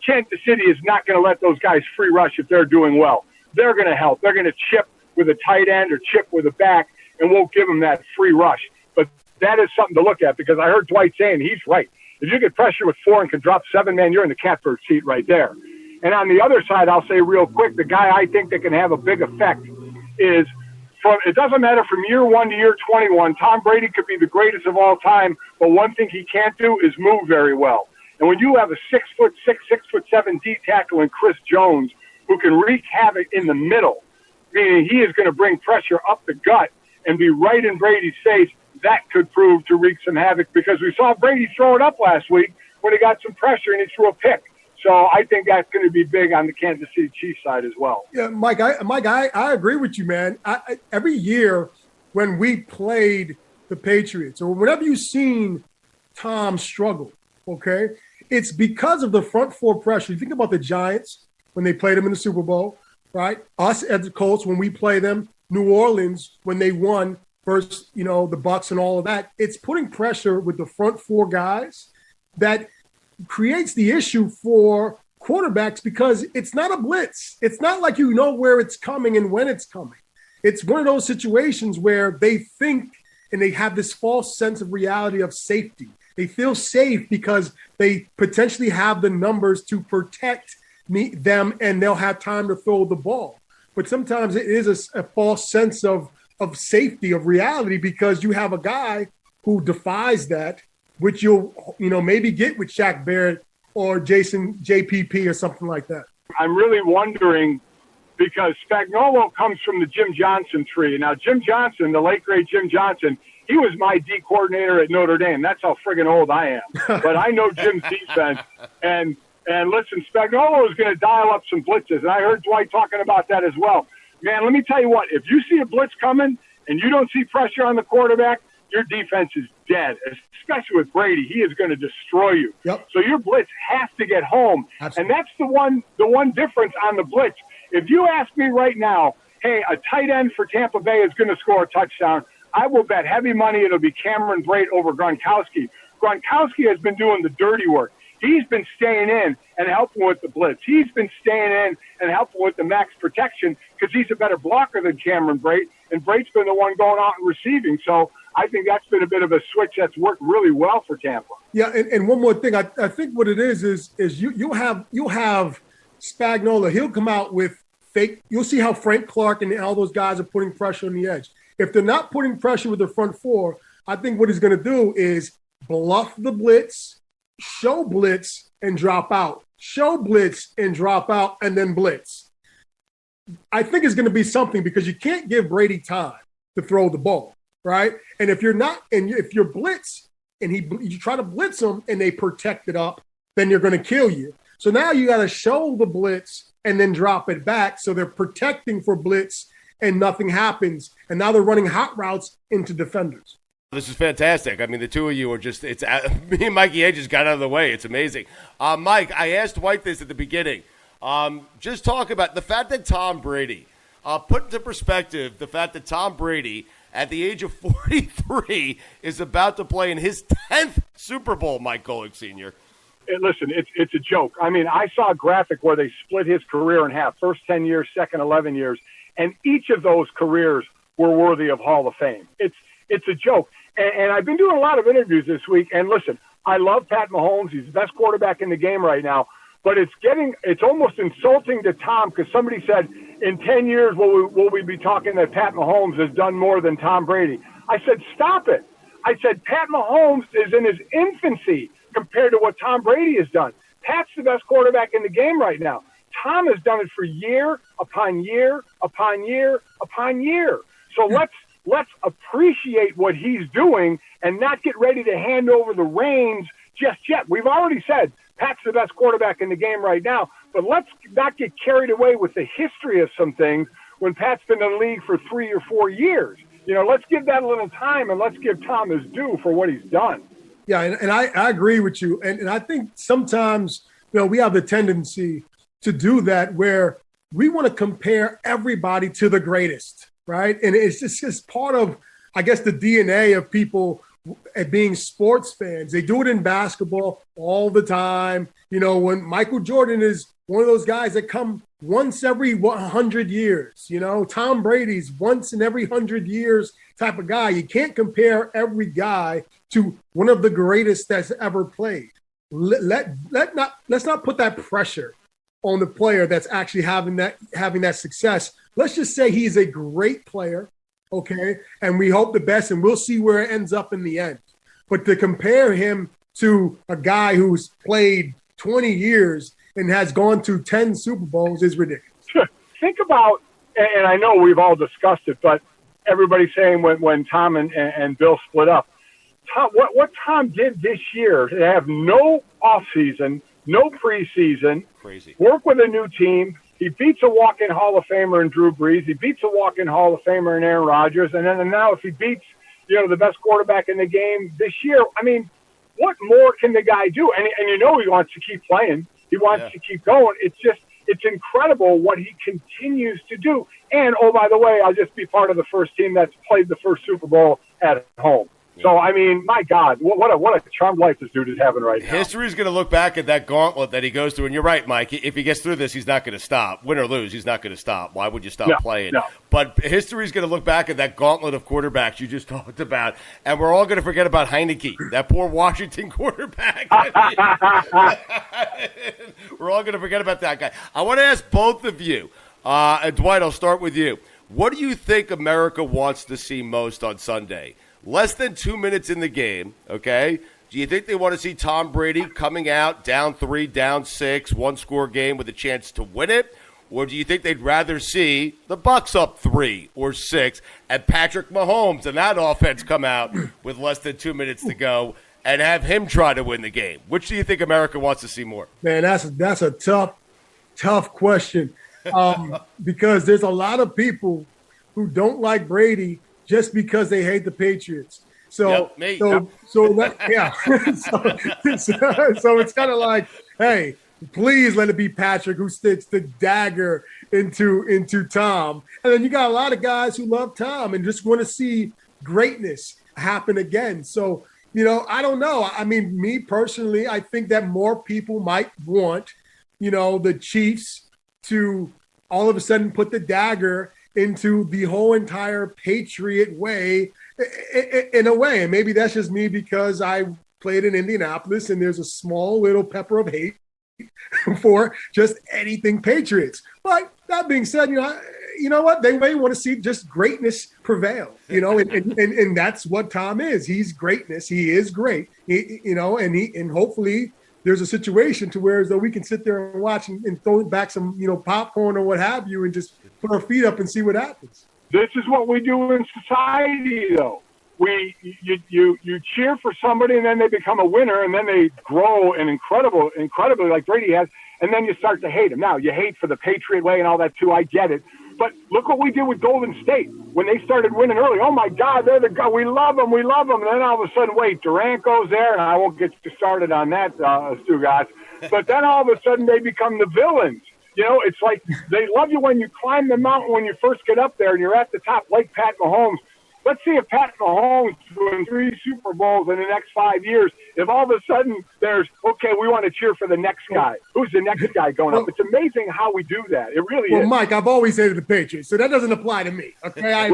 Kansas City is not going to let those guys free rush if they're doing well. They're going to help. They're going to chip with a tight end or chip with a back and won't give them that free rush. But that is something to look at because I heard Dwight saying he's right. If you get pressure with 4 and can drop 7 man, you're in the catbird seat right there. And on the other side, I'll say real quick, the guy I think that can have a big effect is it doesn't matter from year 1 to year 21. Tom Brady could be the greatest of all time, but one thing he can't do is move very well. And when you have a 6'6", 6'7" D tackle in Chris Jones who can wreak havoc in the middle, meaning he is going to bring pressure up the gut and be right in Brady's face, that could prove to wreak some havoc because we saw Brady throw it up last week when he got some pressure and he threw a pick. So I think that's going to be big on the Kansas City Chiefs side as well. Yeah, Mike, I agree with you, man. Every year when we played the Patriots or whenever you've seen Tom struggle, okay, it's because of the front 4 pressure. You think about the Giants when they played them in the Super Bowl, right? Us at the Colts when we play them, New Orleans when they won versus, the Bucs and all of that. It's putting pressure with the front 4 guys that creates the issue for quarterbacks because it's not a blitz. It's not like you know where it's coming and when it's coming. It's one of those situations where they think and they have this false sense of reality of safety. They feel safe because they potentially have the numbers to protect them and they'll have time to throw the ball. But sometimes it is a false sense of safety, of reality, because you have a guy who defies that, which you'll maybe get with Shaq Barrett or JPP or something like that. I'm really wondering because Spagnuolo comes from the Jim Johnson tree. Now, Jim Johnson, the late, great Jim Johnson, he was my D coordinator at Notre Dame. That's how friggin' old I am. But I know Jim's defense. And listen, Spagnuolo is going to dial up some blitzes. And I heard Dwight talking about that as well. Man, let me tell you what. If you see a blitz coming and you don't see pressure on the quarterback, your defense is dead, especially with Brady. He is going to destroy you. Yep. So your blitz has to get home. Absolutely. And that's the one difference on the blitz. If you ask me right now, hey, a tight end for Tampa Bay is going to score a touchdown, I will bet heavy money it'll be Cameron Brate over Gronkowski. Gronkowski has been doing the dirty work. He's been staying in and helping with the blitz. He's been staying in and helping with the max protection because he's a better blocker than Cameron Brate, and Brate's been the one going out and receiving. So I think that's been a bit of a switch that's worked really well for Tampa. Yeah, and one more thing. I think what it is you'll have Spagnuolo. He'll come out with fake. You'll see how Frank Clark and all those guys are putting pressure on the edge. If they're not putting pressure with the front 4, I think what he's going to do is bluff the blitz, show blitz, and drop out. Show blitz and drop out, and then blitz. I think it's going to be something because you can't give Brady time to throw the ball, right? And if you're not, and if you're blitz and you try to blitz them and they protect it up, then you're going to kill you. So now you got to show the blitz and then drop it back. So they're protecting for blitz and nothing happens. And now they're running hot routes into defenders. This is fantastic. I mean, the two of you are just, me and Mikey A just got out of the way. It's amazing. Mike, I asked Dwight this at the beginning. Just talk about the fact that Tom Brady, put into perspective the fact that Tom Brady, at the age of 43, is about to play in his 10th Super Bowl, Mike Golic Sr. Listen, it's a joke. I mean, I saw a graphic where they split his career in half, first 10 years, second 11 years, and each of those careers were worthy of Hall of Fame. It's a joke. And I've been doing a lot of interviews this week, and listen, I love Pat Mahomes. He's the best quarterback in the game right now, but it's almost insulting to Tom because somebody said, in 10 years, will we be talking that Pat Mahomes has done more than Tom Brady? I said, stop it. I said, Pat Mahomes is in his infancy compared to what Tom Brady has done. Pat's the best quarterback in the game right now. Tom has done it for year upon year upon year upon year. So let's appreciate what he's doing and not get ready to hand over the reins just yet. We've already said Pat's the best quarterback in the game right now, but let's not get carried away with the history of some things when Pat's been in the league for 3 or 4 years. Let's give that a little time and let's give Tom his due for what he's done. Yeah, and I agree with you. And I think sometimes, we have the tendency to do that where we want to compare everybody to the greatest. Right. And it's just part of, I guess, the DNA of people being sports fans. They do it in basketball all the time. When Michael Jordan is one of those guys that come once every 100 years, Tom Brady's once in every 100 years type of guy. You can't compare every guy to one of the greatest that's ever played. Let's not put that pressure on the player that's actually having that success. Let's just say he's a great player, okay? And we hope the best, and we'll see where it ends up in the end. But to compare him to a guy who's played 20 years and has gone to 10 Super Bowls is ridiculous. Think about, and I know we've all discussed it, but everybody's saying when Tom and Bill split up, what Tom did this year, to have no offseason, no preseason, crazy, work with a new team. He beats a walk-in Hall of Famer in Drew Brees. He beats a walk-in Hall of Famer in Aaron Rodgers. And now if he beats, the best quarterback in the game this year, I mean, what more can the guy do? And he wants to keep playing. He wants to keep going. It's incredible what he continues to do. And, oh, by the way, I'll just be part of the first team that's played the first Super Bowl at home. So, I mean, my God, what a charmed life this dude is having right now. History's going to look back at that gauntlet that he goes through. And you're right, Mike. If he gets through this, he's not going to stop. Win or lose, he's not going to stop. Why would you stop playing? No. But history's going to look back at that gauntlet of quarterbacks you just talked about. And we're all going to forget about Heineke, that poor Washington quarterback. We're all going to forget about that guy. I want to ask both of you, and Dwight, I'll start with you. What do you think America wants to see most on Sunday? Less than 2 minutes in the game, okay? Do you think they want to see Tom Brady coming out down 3, down 6, one-score game with a chance to win it? Or do you think they'd rather see the Bucs up 3 or 6 and Patrick Mahomes and that offense come out with less than 2 minutes to go and have him try to win the game? Which do you think America wants to see more? Man, that's a tough question because there's a lot of people who don't like Brady just because they hate the Patriots. So it's kind of like, hey, please let it be Patrick who sticks the dagger into Tom. And then you got a lot of guys who love Tom and just want to see greatness happen again. So, I don't know. I mean, me personally, I think that more people might want, the Chiefs to all of a sudden put the dagger into the whole entire Patriot way in a way. And maybe that's just me because I played in Indianapolis and there's a small little pepper of hate for just anything Patriots. But that being said, you know what? They may want to see just greatness prevail, and that's what Tom is. He's greatness. He is great, and hopefully there's a situation to where as though we can sit there and watch and throw back some, popcorn or what have you and just put our feet up and see what happens. This is what we do in society, though. You cheer for somebody and then they become a winner and then they grow and incredibly like Brady has, and then you start to hate him. Now, you hate for the Patriot way and all that too. I get it. But look what we did with Golden State when they started winning early. Oh, my God, they're the guy. We love them. And then all of a sudden, wait, Durant goes there, and I won't get you started on that, Stugotz. But then all of a sudden, they become the villains. You know, it's like they love you when you climb the mountain when you first get up there and you're at the top, like Pat Mahomes. Let's see if Pat Mahomes wins 3 Super Bowls in the next 5 years. If all of a sudden there's, okay, we want to cheer for the next guy. Who's the next guy going up? It's amazing how we do that. It really is. Well, Mike, I've always hated the Patriots, so that doesn't apply to me. Okay, I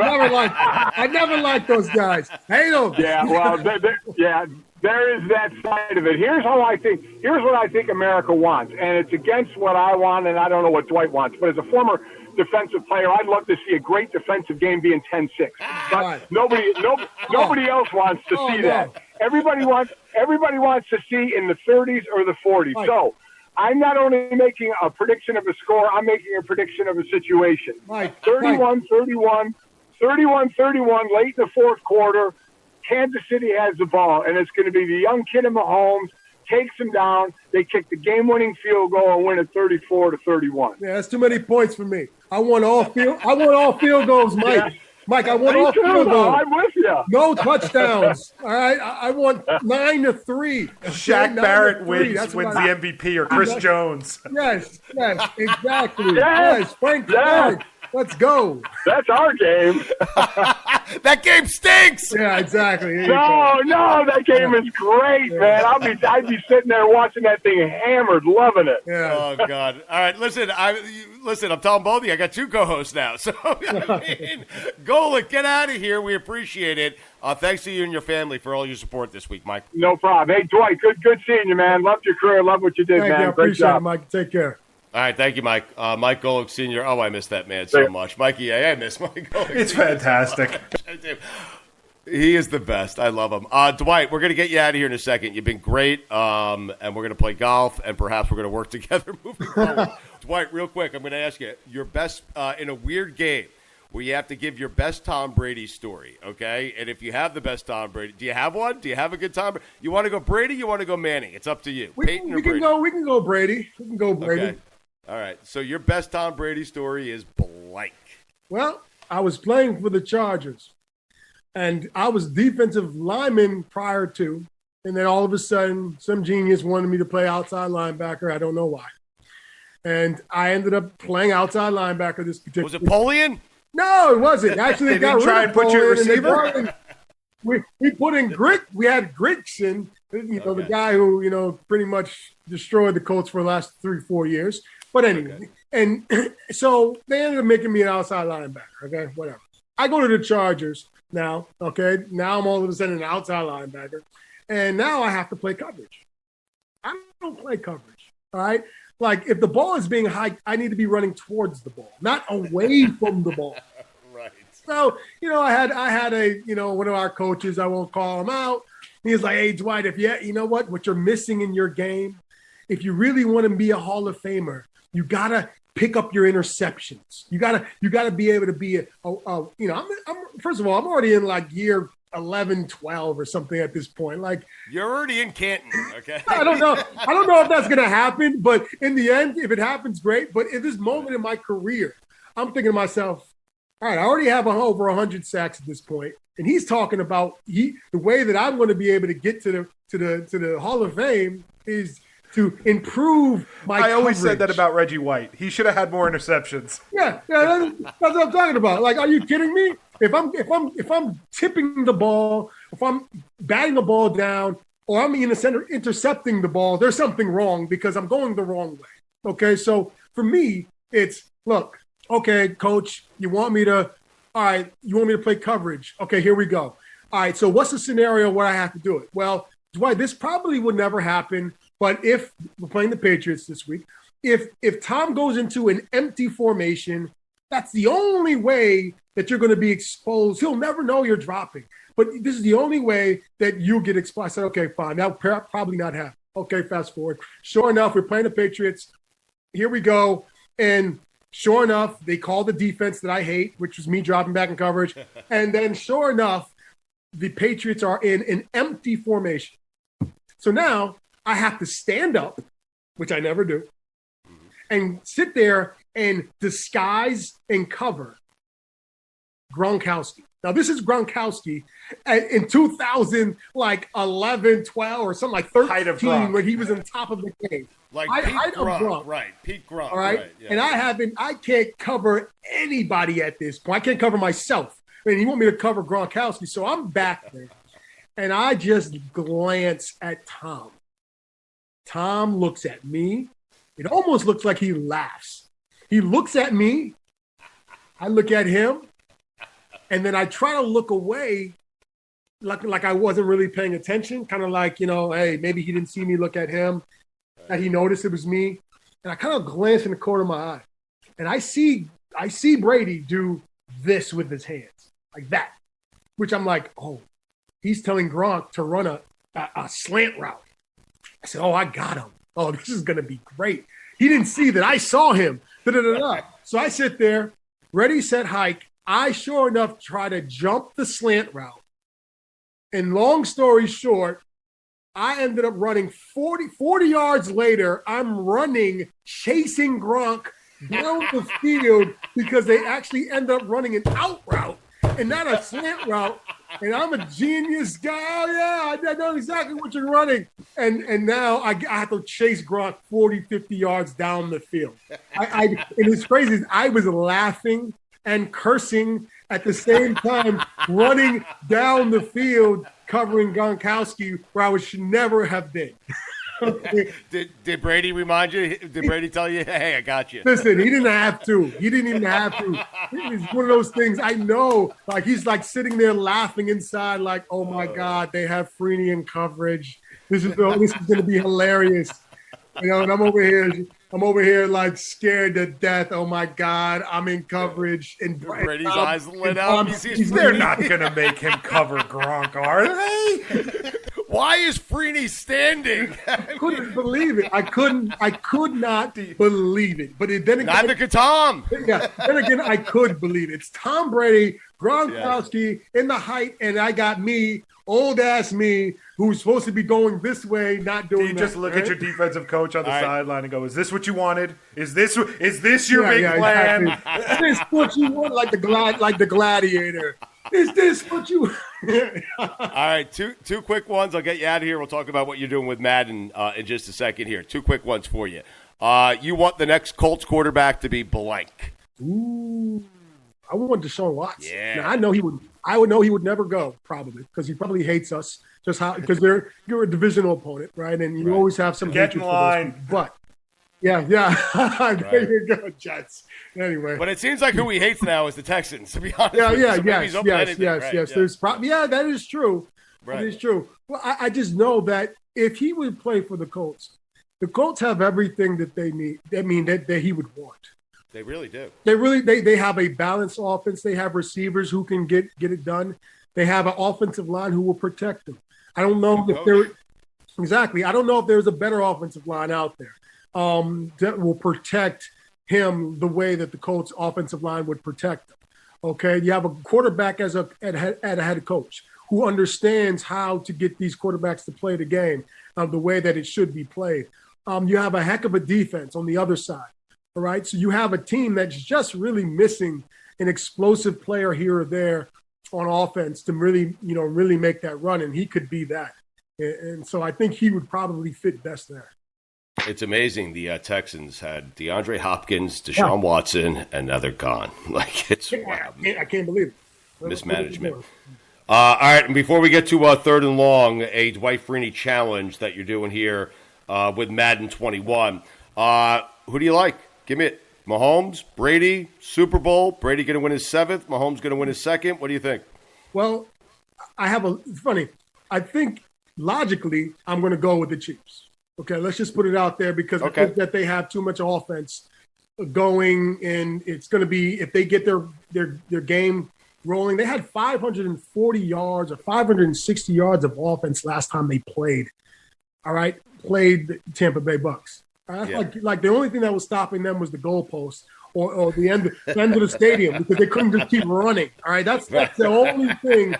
never liked those guys. Hate them. Yeah, well, there is that side of it. Here's what I think America wants, and it's against what I want, and I don't know what Dwight wants. But as a former defensive player, I'd love to see a great defensive game being 10-6. But nobody else wants to see that. Everybody wants to see in the 30s or the 40s. Right. So I'm not only making a prediction of a score, I'm making a prediction of a situation. Right. 31-31, late in the fourth quarter. Kansas City has the ball, and it's going to be the young kid in Mahomes, takes him down. They kick the game-winning field goal and win it 34-31. Yeah, that's too many points for me. I want all field goals, Mike. Yeah. Mike, I want all field goals. I'm with you. No touchdowns. All right, I want 9-3. Shaq Barrett wins the MVP or Chris Jones. Yes, exactly. Yes, Frank Clark. Let's go. That's our game. That game stinks. Yeah, exactly. No, that game is great, man. I'd be sitting there watching that thing hammered, loving it. Yeah. Oh God. All right, listen. I'm telling both of you, I got 2 co-hosts now. So Golic, get out of here. We appreciate it. Thanks to you and your family for all your support this week, Mike. No problem. Hey, Dwight, good seeing you, man. Loved your career. Love what you did, man. Great appreciate job. it, Mike. Take care. All right, thank you, Mike. Mike Golic Sr. Oh, I miss that man so much. Mikey, I miss Mike Golic. It's fantastic. He is the best. I love him. Dwight, we're going to get you out of here in a second. You've been great, and we're going to play golf, and perhaps we're going to work together moving forward. Dwight, real quick, I'm going to ask you, your best in a weird game where you have to give your best Tom Brady story, okay? And if you have the best Tom Brady, do you have one? Do you have a good Tom Brady? You want to go Brady? You want to go Manning? It's up to you. Peyton or Brady? We can go Brady. We can go Brady. Okay. All right, so your best Tom Brady story is blank. Well, I was playing for the Chargers, and I was defensive lineman prior to, and then all of a sudden, some genius wanted me to play outside linebacker. I don't know why. And I ended up playing outside linebacker this particular. Was it Polian? No, it wasn't. Actually, they didn't try and put you at receiver? We put in Grit. We had Gritson, the guy who, pretty much destroyed the Colts for the last 3-4 years. But anyway, and so they ended up making me an outside linebacker, okay, whatever. I go to the Chargers now, okay? Now I'm all of a sudden an outside linebacker, and now I have to play coverage. I don't play coverage, all right? Like, if the ball is being hiked, I need to be running towards the ball, not away from the ball. Right. So, I had a, one of our coaches, I won't call him out. He was like, hey, Dwight, you know what you're missing in your game, if you really want to be a Hall of Famer, you gotta pick up your interceptions. You gotta be able to be I'm first of all, I'm already in like year 11, 12 or something at this point. Like, you're already in Canton, okay? I don't know if that's gonna happen, but in the end, if it happens, great. But at this moment in my career, I'm thinking to myself, all right, I already have over 100 sacks at this point, and he's talking about the way that I'm going to be able to get to the Hall of Fame is to improve my I always coverage. said that about Reggie White. He should have had more interceptions. Yeah, that's what I'm talking about. Like, are you kidding me? If I'm tipping the ball, if I'm batting the ball down, or I'm in the center intercepting the ball, there's something wrong because I'm going the wrong way. Okay, so for me, it's look. Okay, coach, you want me to play coverage? Okay, here we go. All right, so what's the scenario where I have to do it? Well, Dwight, this probably would never happen. But if we're playing the Patriots this week, if Tom goes into an empty formation, that's the only way that you're going to be exposed. He'll never know you're dropping. But this is the only way that you get exposed. I said, okay, fine. That'll probably not happen. Okay, fast forward. Sure enough, we're playing the Patriots. Here we go. And sure enough, they call the defense that I hate, which was me dropping back in coverage. And then sure enough, the Patriots are in an empty formation. So now I have to stand up, which I never do, and sit there and disguise and cover Gronkowski. Now, this is Gronkowski in 2011, 12, or something like 13, when he was on top of the game. Like height Pete Gronk, right? Pete Gronk, all right. yeah. And I can't cover anybody at this point. I can't cover myself. I mean, you want me to cover Gronkowski, so I'm back there. And I just glance at Tom. Tom looks at me. It almost looks like he laughs. He looks at me. I look at him. And then I try to look away like I wasn't really paying attention, kind of like, hey, maybe he didn't see me look at him, that he noticed it was me. And I kind of glance in the corner of my eye. And I see Brady do this with his hands, like that, which I'm like, oh, he's telling Gronk to run a slant route. I said, oh, I got him. Oh, this is going to be great. He didn't see that I saw him. Da-da-da-da. So I sit there, ready, set, hike. I sure enough try to jump the slant route. And long story short, I ended up running 40 yards later. I'm running, chasing Gronk down the field because they actually end up running an out route and not a slant route. And I'm a genius guy. Oh, yeah, I know exactly what you're running. And now I have to chase Gronk 40, 50 yards down the field. And it's crazy. I was laughing and cursing at the same time, running down the field, covering Gronkowski, where I should never have been. Did Brady remind you? Did Brady tell you, hey, I got you? Listen, he didn't have to. He didn't even have to. It's one of those things I know. Like, he's like sitting there laughing inside, like, oh my God, they have Freeney in coverage. This is going to be hilarious. And I'm over here like scared to death. Oh my God, I'm in coverage. And Brady's eyes lit up. They're not going to make him cover Gronk, are they? Why is Freeney standing? I couldn't believe it. I could not believe it. But then again, neither could Tom. Yeah. Then again, I could believe it. It's Tom Brady, Gronkowski in the height, and I got me, old ass me, who's supposed to be going this way, not doing that. You just look at your defensive coach on the sideline and go, "Is this what you wanted? Is this your big plan? Exactly. Is this what you want?" Like the gladiator. Is this what you? All right, two quick ones. I'll get you out of here. We'll talk about what you're doing with Madden in just a second here. Two quick ones for you. You want the next Colts quarterback to be blank? Ooh, I want Deshaun Watson. Yeah, now, I would know he would never go, probably, because he probably hates us. Because you're a divisional opponent, right? And you always have some get in line. But yeah. There you go, Jets. Anyway, but it seems like who he hates now is the Texans. To be honest, yes. Right? There's that is true. Right. That is true. Well, I just know that if he would play for the Colts have everything that they need. I mean, that he would want. They really do. They have a balanced offense. They have receivers who can get it done. They have an offensive line who will protect them. I don't know I don't know if there's a better offensive line out there that will protect him the way that the Colts offensive line would protect him. Okay, you have a quarterback as a head coach who understands how to get these quarterbacks to play the game the way that it should be played. You have a heck of a defense on the other side. All right, so you have a team that's just really missing an explosive player here or there on offense to really make that run, and he could be that. And so I think he would probably fit best there. It's amazing. The Texans had DeAndre Hopkins, Deshaun Watson, and now they're gone. Like, it's I can't believe it. Mismanagement. All right, and before we get to third and long, a Dwight Freeney challenge that you're doing here with Madden 21. Who do you like? Give me it. Mahomes, Brady, Super Bowl. Brady going to win his 7th. Mahomes going to win his 2nd. What do you think? Well, it's funny. I think logically I'm going to go with the Chiefs. Okay, let's just put it out there because I think that they have too much offense going, and it's going to be if they get their game rolling. They had 540 yards or 560 yards of offense last time they played. All right, played the Tampa Bay Bucks. Like the only thing that was stopping them was the goalpost or the end of the stadium because they couldn't just keep running. All right, that's the only thing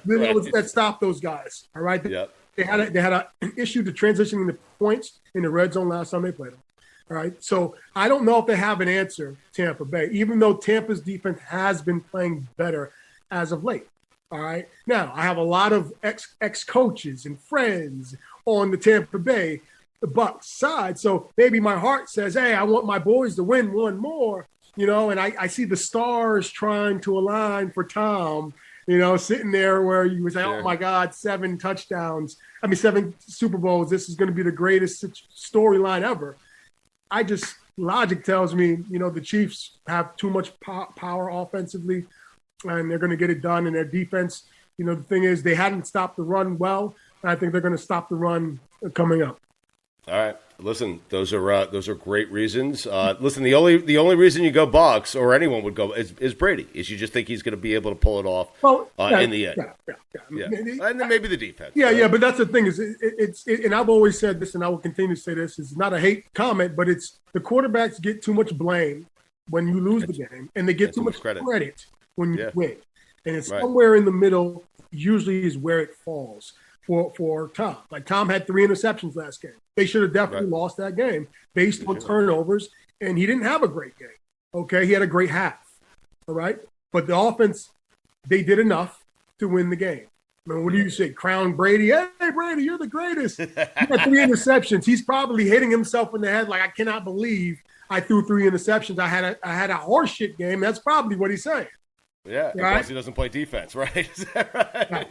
that stopped those guys. All right, they had an issue to transitioning the points in the red zone last time they played them. All right. So I don't know if they have an answer, Tampa Bay, even though Tampa's defense has been playing better as of late. All right. Now, I have a lot of ex-coaches and friends on the Tampa Bay, the Bucs side. So maybe my heart says, hey, I want my boys to win one more, you know, and I see the stars trying to align for Tom, you know, sitting there where you would say, oh, my God, 7 Super Bowls. This is going to be the greatest storyline ever. Logic tells me, you know, the Chiefs have too much power offensively, and they're going to get it done. And their defense, you know, the thing is they hadn't stopped the run well, and I think they're going to stop the run coming up. All right. Listen, those are great reasons. Listen, the only reason you go Bucs or anyone would go is Brady. Is you just think he's going to be able to pull it off in the end. Yeah. And then maybe the defense. Yeah. But that's the thing is and I've always said this, and I will continue to say this. It's not a hate comment, but it's the quarterbacks get too much blame when you lose the game, and they get too much credit when you win. And it's somewhere in the middle. Usually is where it falls for Tom. Like Tom had 3 interceptions last game. They should have definitely lost that game based on turnovers, and he didn't have a great game. Okay, he had a great half. All right, but the offense, they did enough to win the game. I mean, what do you say? Crown Brady? Hey, Brady, you're the greatest. He had 3 interceptions. He's probably hitting himself in the head like, I cannot believe I threw 3 interceptions. I had a horseshit game. That's probably what he's saying. Yeah, because he doesn't play defense, right? Is that right?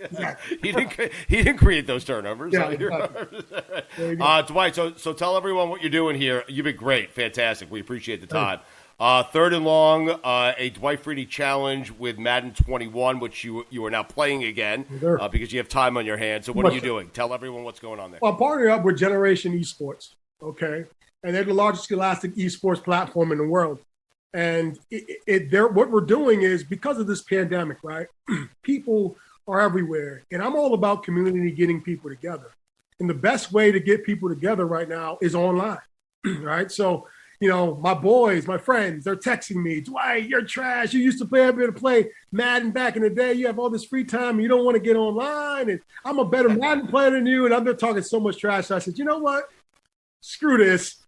Exactly. He didn't create those turnovers. Yeah, exactly. Dwight, so tell everyone what you're doing here. You've been great, fantastic. We appreciate the time. 3rd and long, a Dwight Freeney challenge with Madden 21, which you are now playing again because you have time on your hands. So what are you doing? Tell everyone what's going on there. Well, I'm partnering up with Generation Esports, okay? And they're the largest scholastic esports platform in the world. And what we're doing is, because of this pandemic, right, people are everywhere. And I'm all about community, getting people together. And the best way to get people together right now is online, right? So, you know, my boys, my friends, they're texting me, Dwight, you're trash. You used to be able to play Madden back in the day. You have all this free time. And you don't want to get online. And I'm a better Madden player than you. And they're talking so much trash. So I said, you know what? Screw this.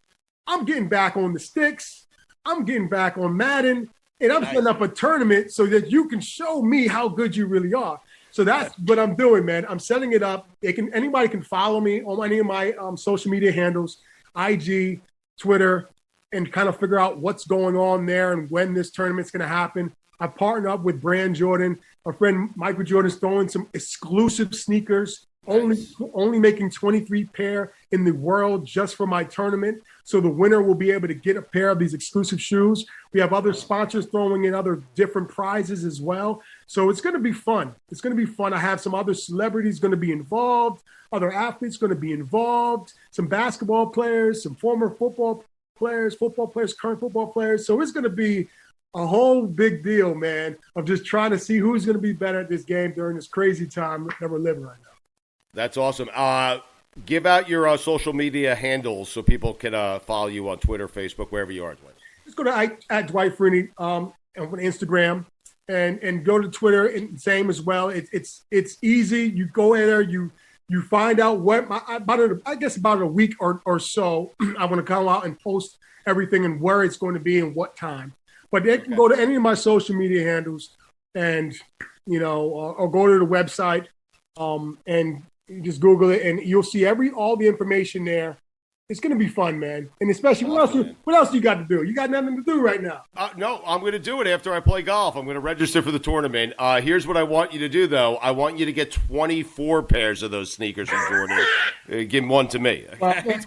I'm getting back on the sticks. I'm getting back on Madden, and I'm setting up a tournament so that you can show me how good you really are. So that's what I'm doing, man. I'm setting it up. Anybody can follow me on any of my social media handles, IG, Twitter, and kind of figure out what's going on there and when this tournament's going to happen. I partnered up with Brand Jordan. Our friend Michael Jordan's throwing some exclusive sneakers, only making 23 pair in the world just for my tournament. So the winner will be able to get a pair of these exclusive shoes. We have other sponsors throwing in other different prizes as well. So it's going to be fun. It's going to be fun. I have some other celebrities going to be involved, other athletes going to be involved, some basketball players, some former football players, current football players. So it's going to be a whole big deal, man, of just trying to see who's going to be better at this game during this crazy time that we're living right now. That's awesome. Give out your social media handles so people can follow you on Twitter, Facebook, wherever you are, Dwight. Just go to at Dwight Freeney on Instagram and go to Twitter and same as well. It's easy. You go in there, you find out about a week or so. I'm going to come out and post everything and where it's going to be and what time. But they can go to any of my social media handles and or go to the website and you just Google it, and you'll see all the information there. It's going to be fun, man. And especially, what else do you got to do? You got nothing to do right now. No, I'm going to do it after I play golf. I'm going to register for the tournament. Here's what I want you to do, though. I want you to get 24 pairs of those sneakers from Jordan. Give one to me. Okay?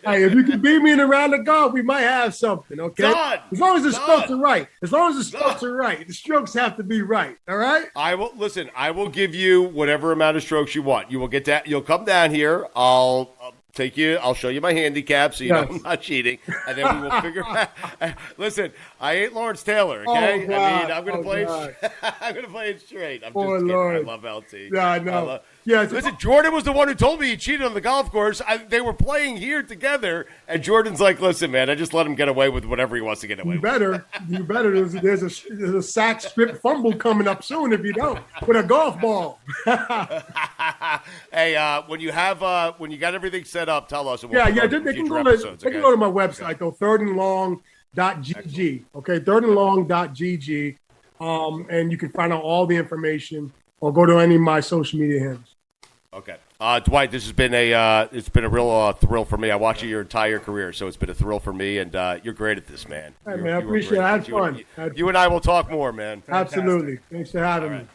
Hey, if you can beat me in a round of golf, we might have something, okay? Done. As long as the strokes are right. The strokes have to be right, all right? I will give you whatever amount of strokes you want. You will get that. You'll come down here. I'll show you my handicap so you know I'm not cheating, and then we will figure out. Listen, I ain't Lawrence Taylor, okay? I'm going to play I'm going to play it straight. I'm just kidding. Lord. I love LT. Yeah, I know. Listen, Jordan was the one who told me he cheated on the golf course. They were playing here together, and Jordan's like, listen, man, I just let him get away with whatever he wants to get away with. You better. There's a sack strip fumble coming up soon if you don't, with a golf ball. Hey, when you got everything set that up, tell us. And we'll Yeah, put it they in can future go to episodes, they can okay? go to my website though, thirdandlong.gg. Okay, thirdandlong.gg. And you can find out all the information or go to any of my social media handles. Okay. Dwight, this has been it's been a real thrill for me. I watched you your entire career, so it's been a thrill for me, and you're great at this, man. Hey, man, I appreciate it. I had fun. You and I will talk more, man. Absolutely. Thanks for having me.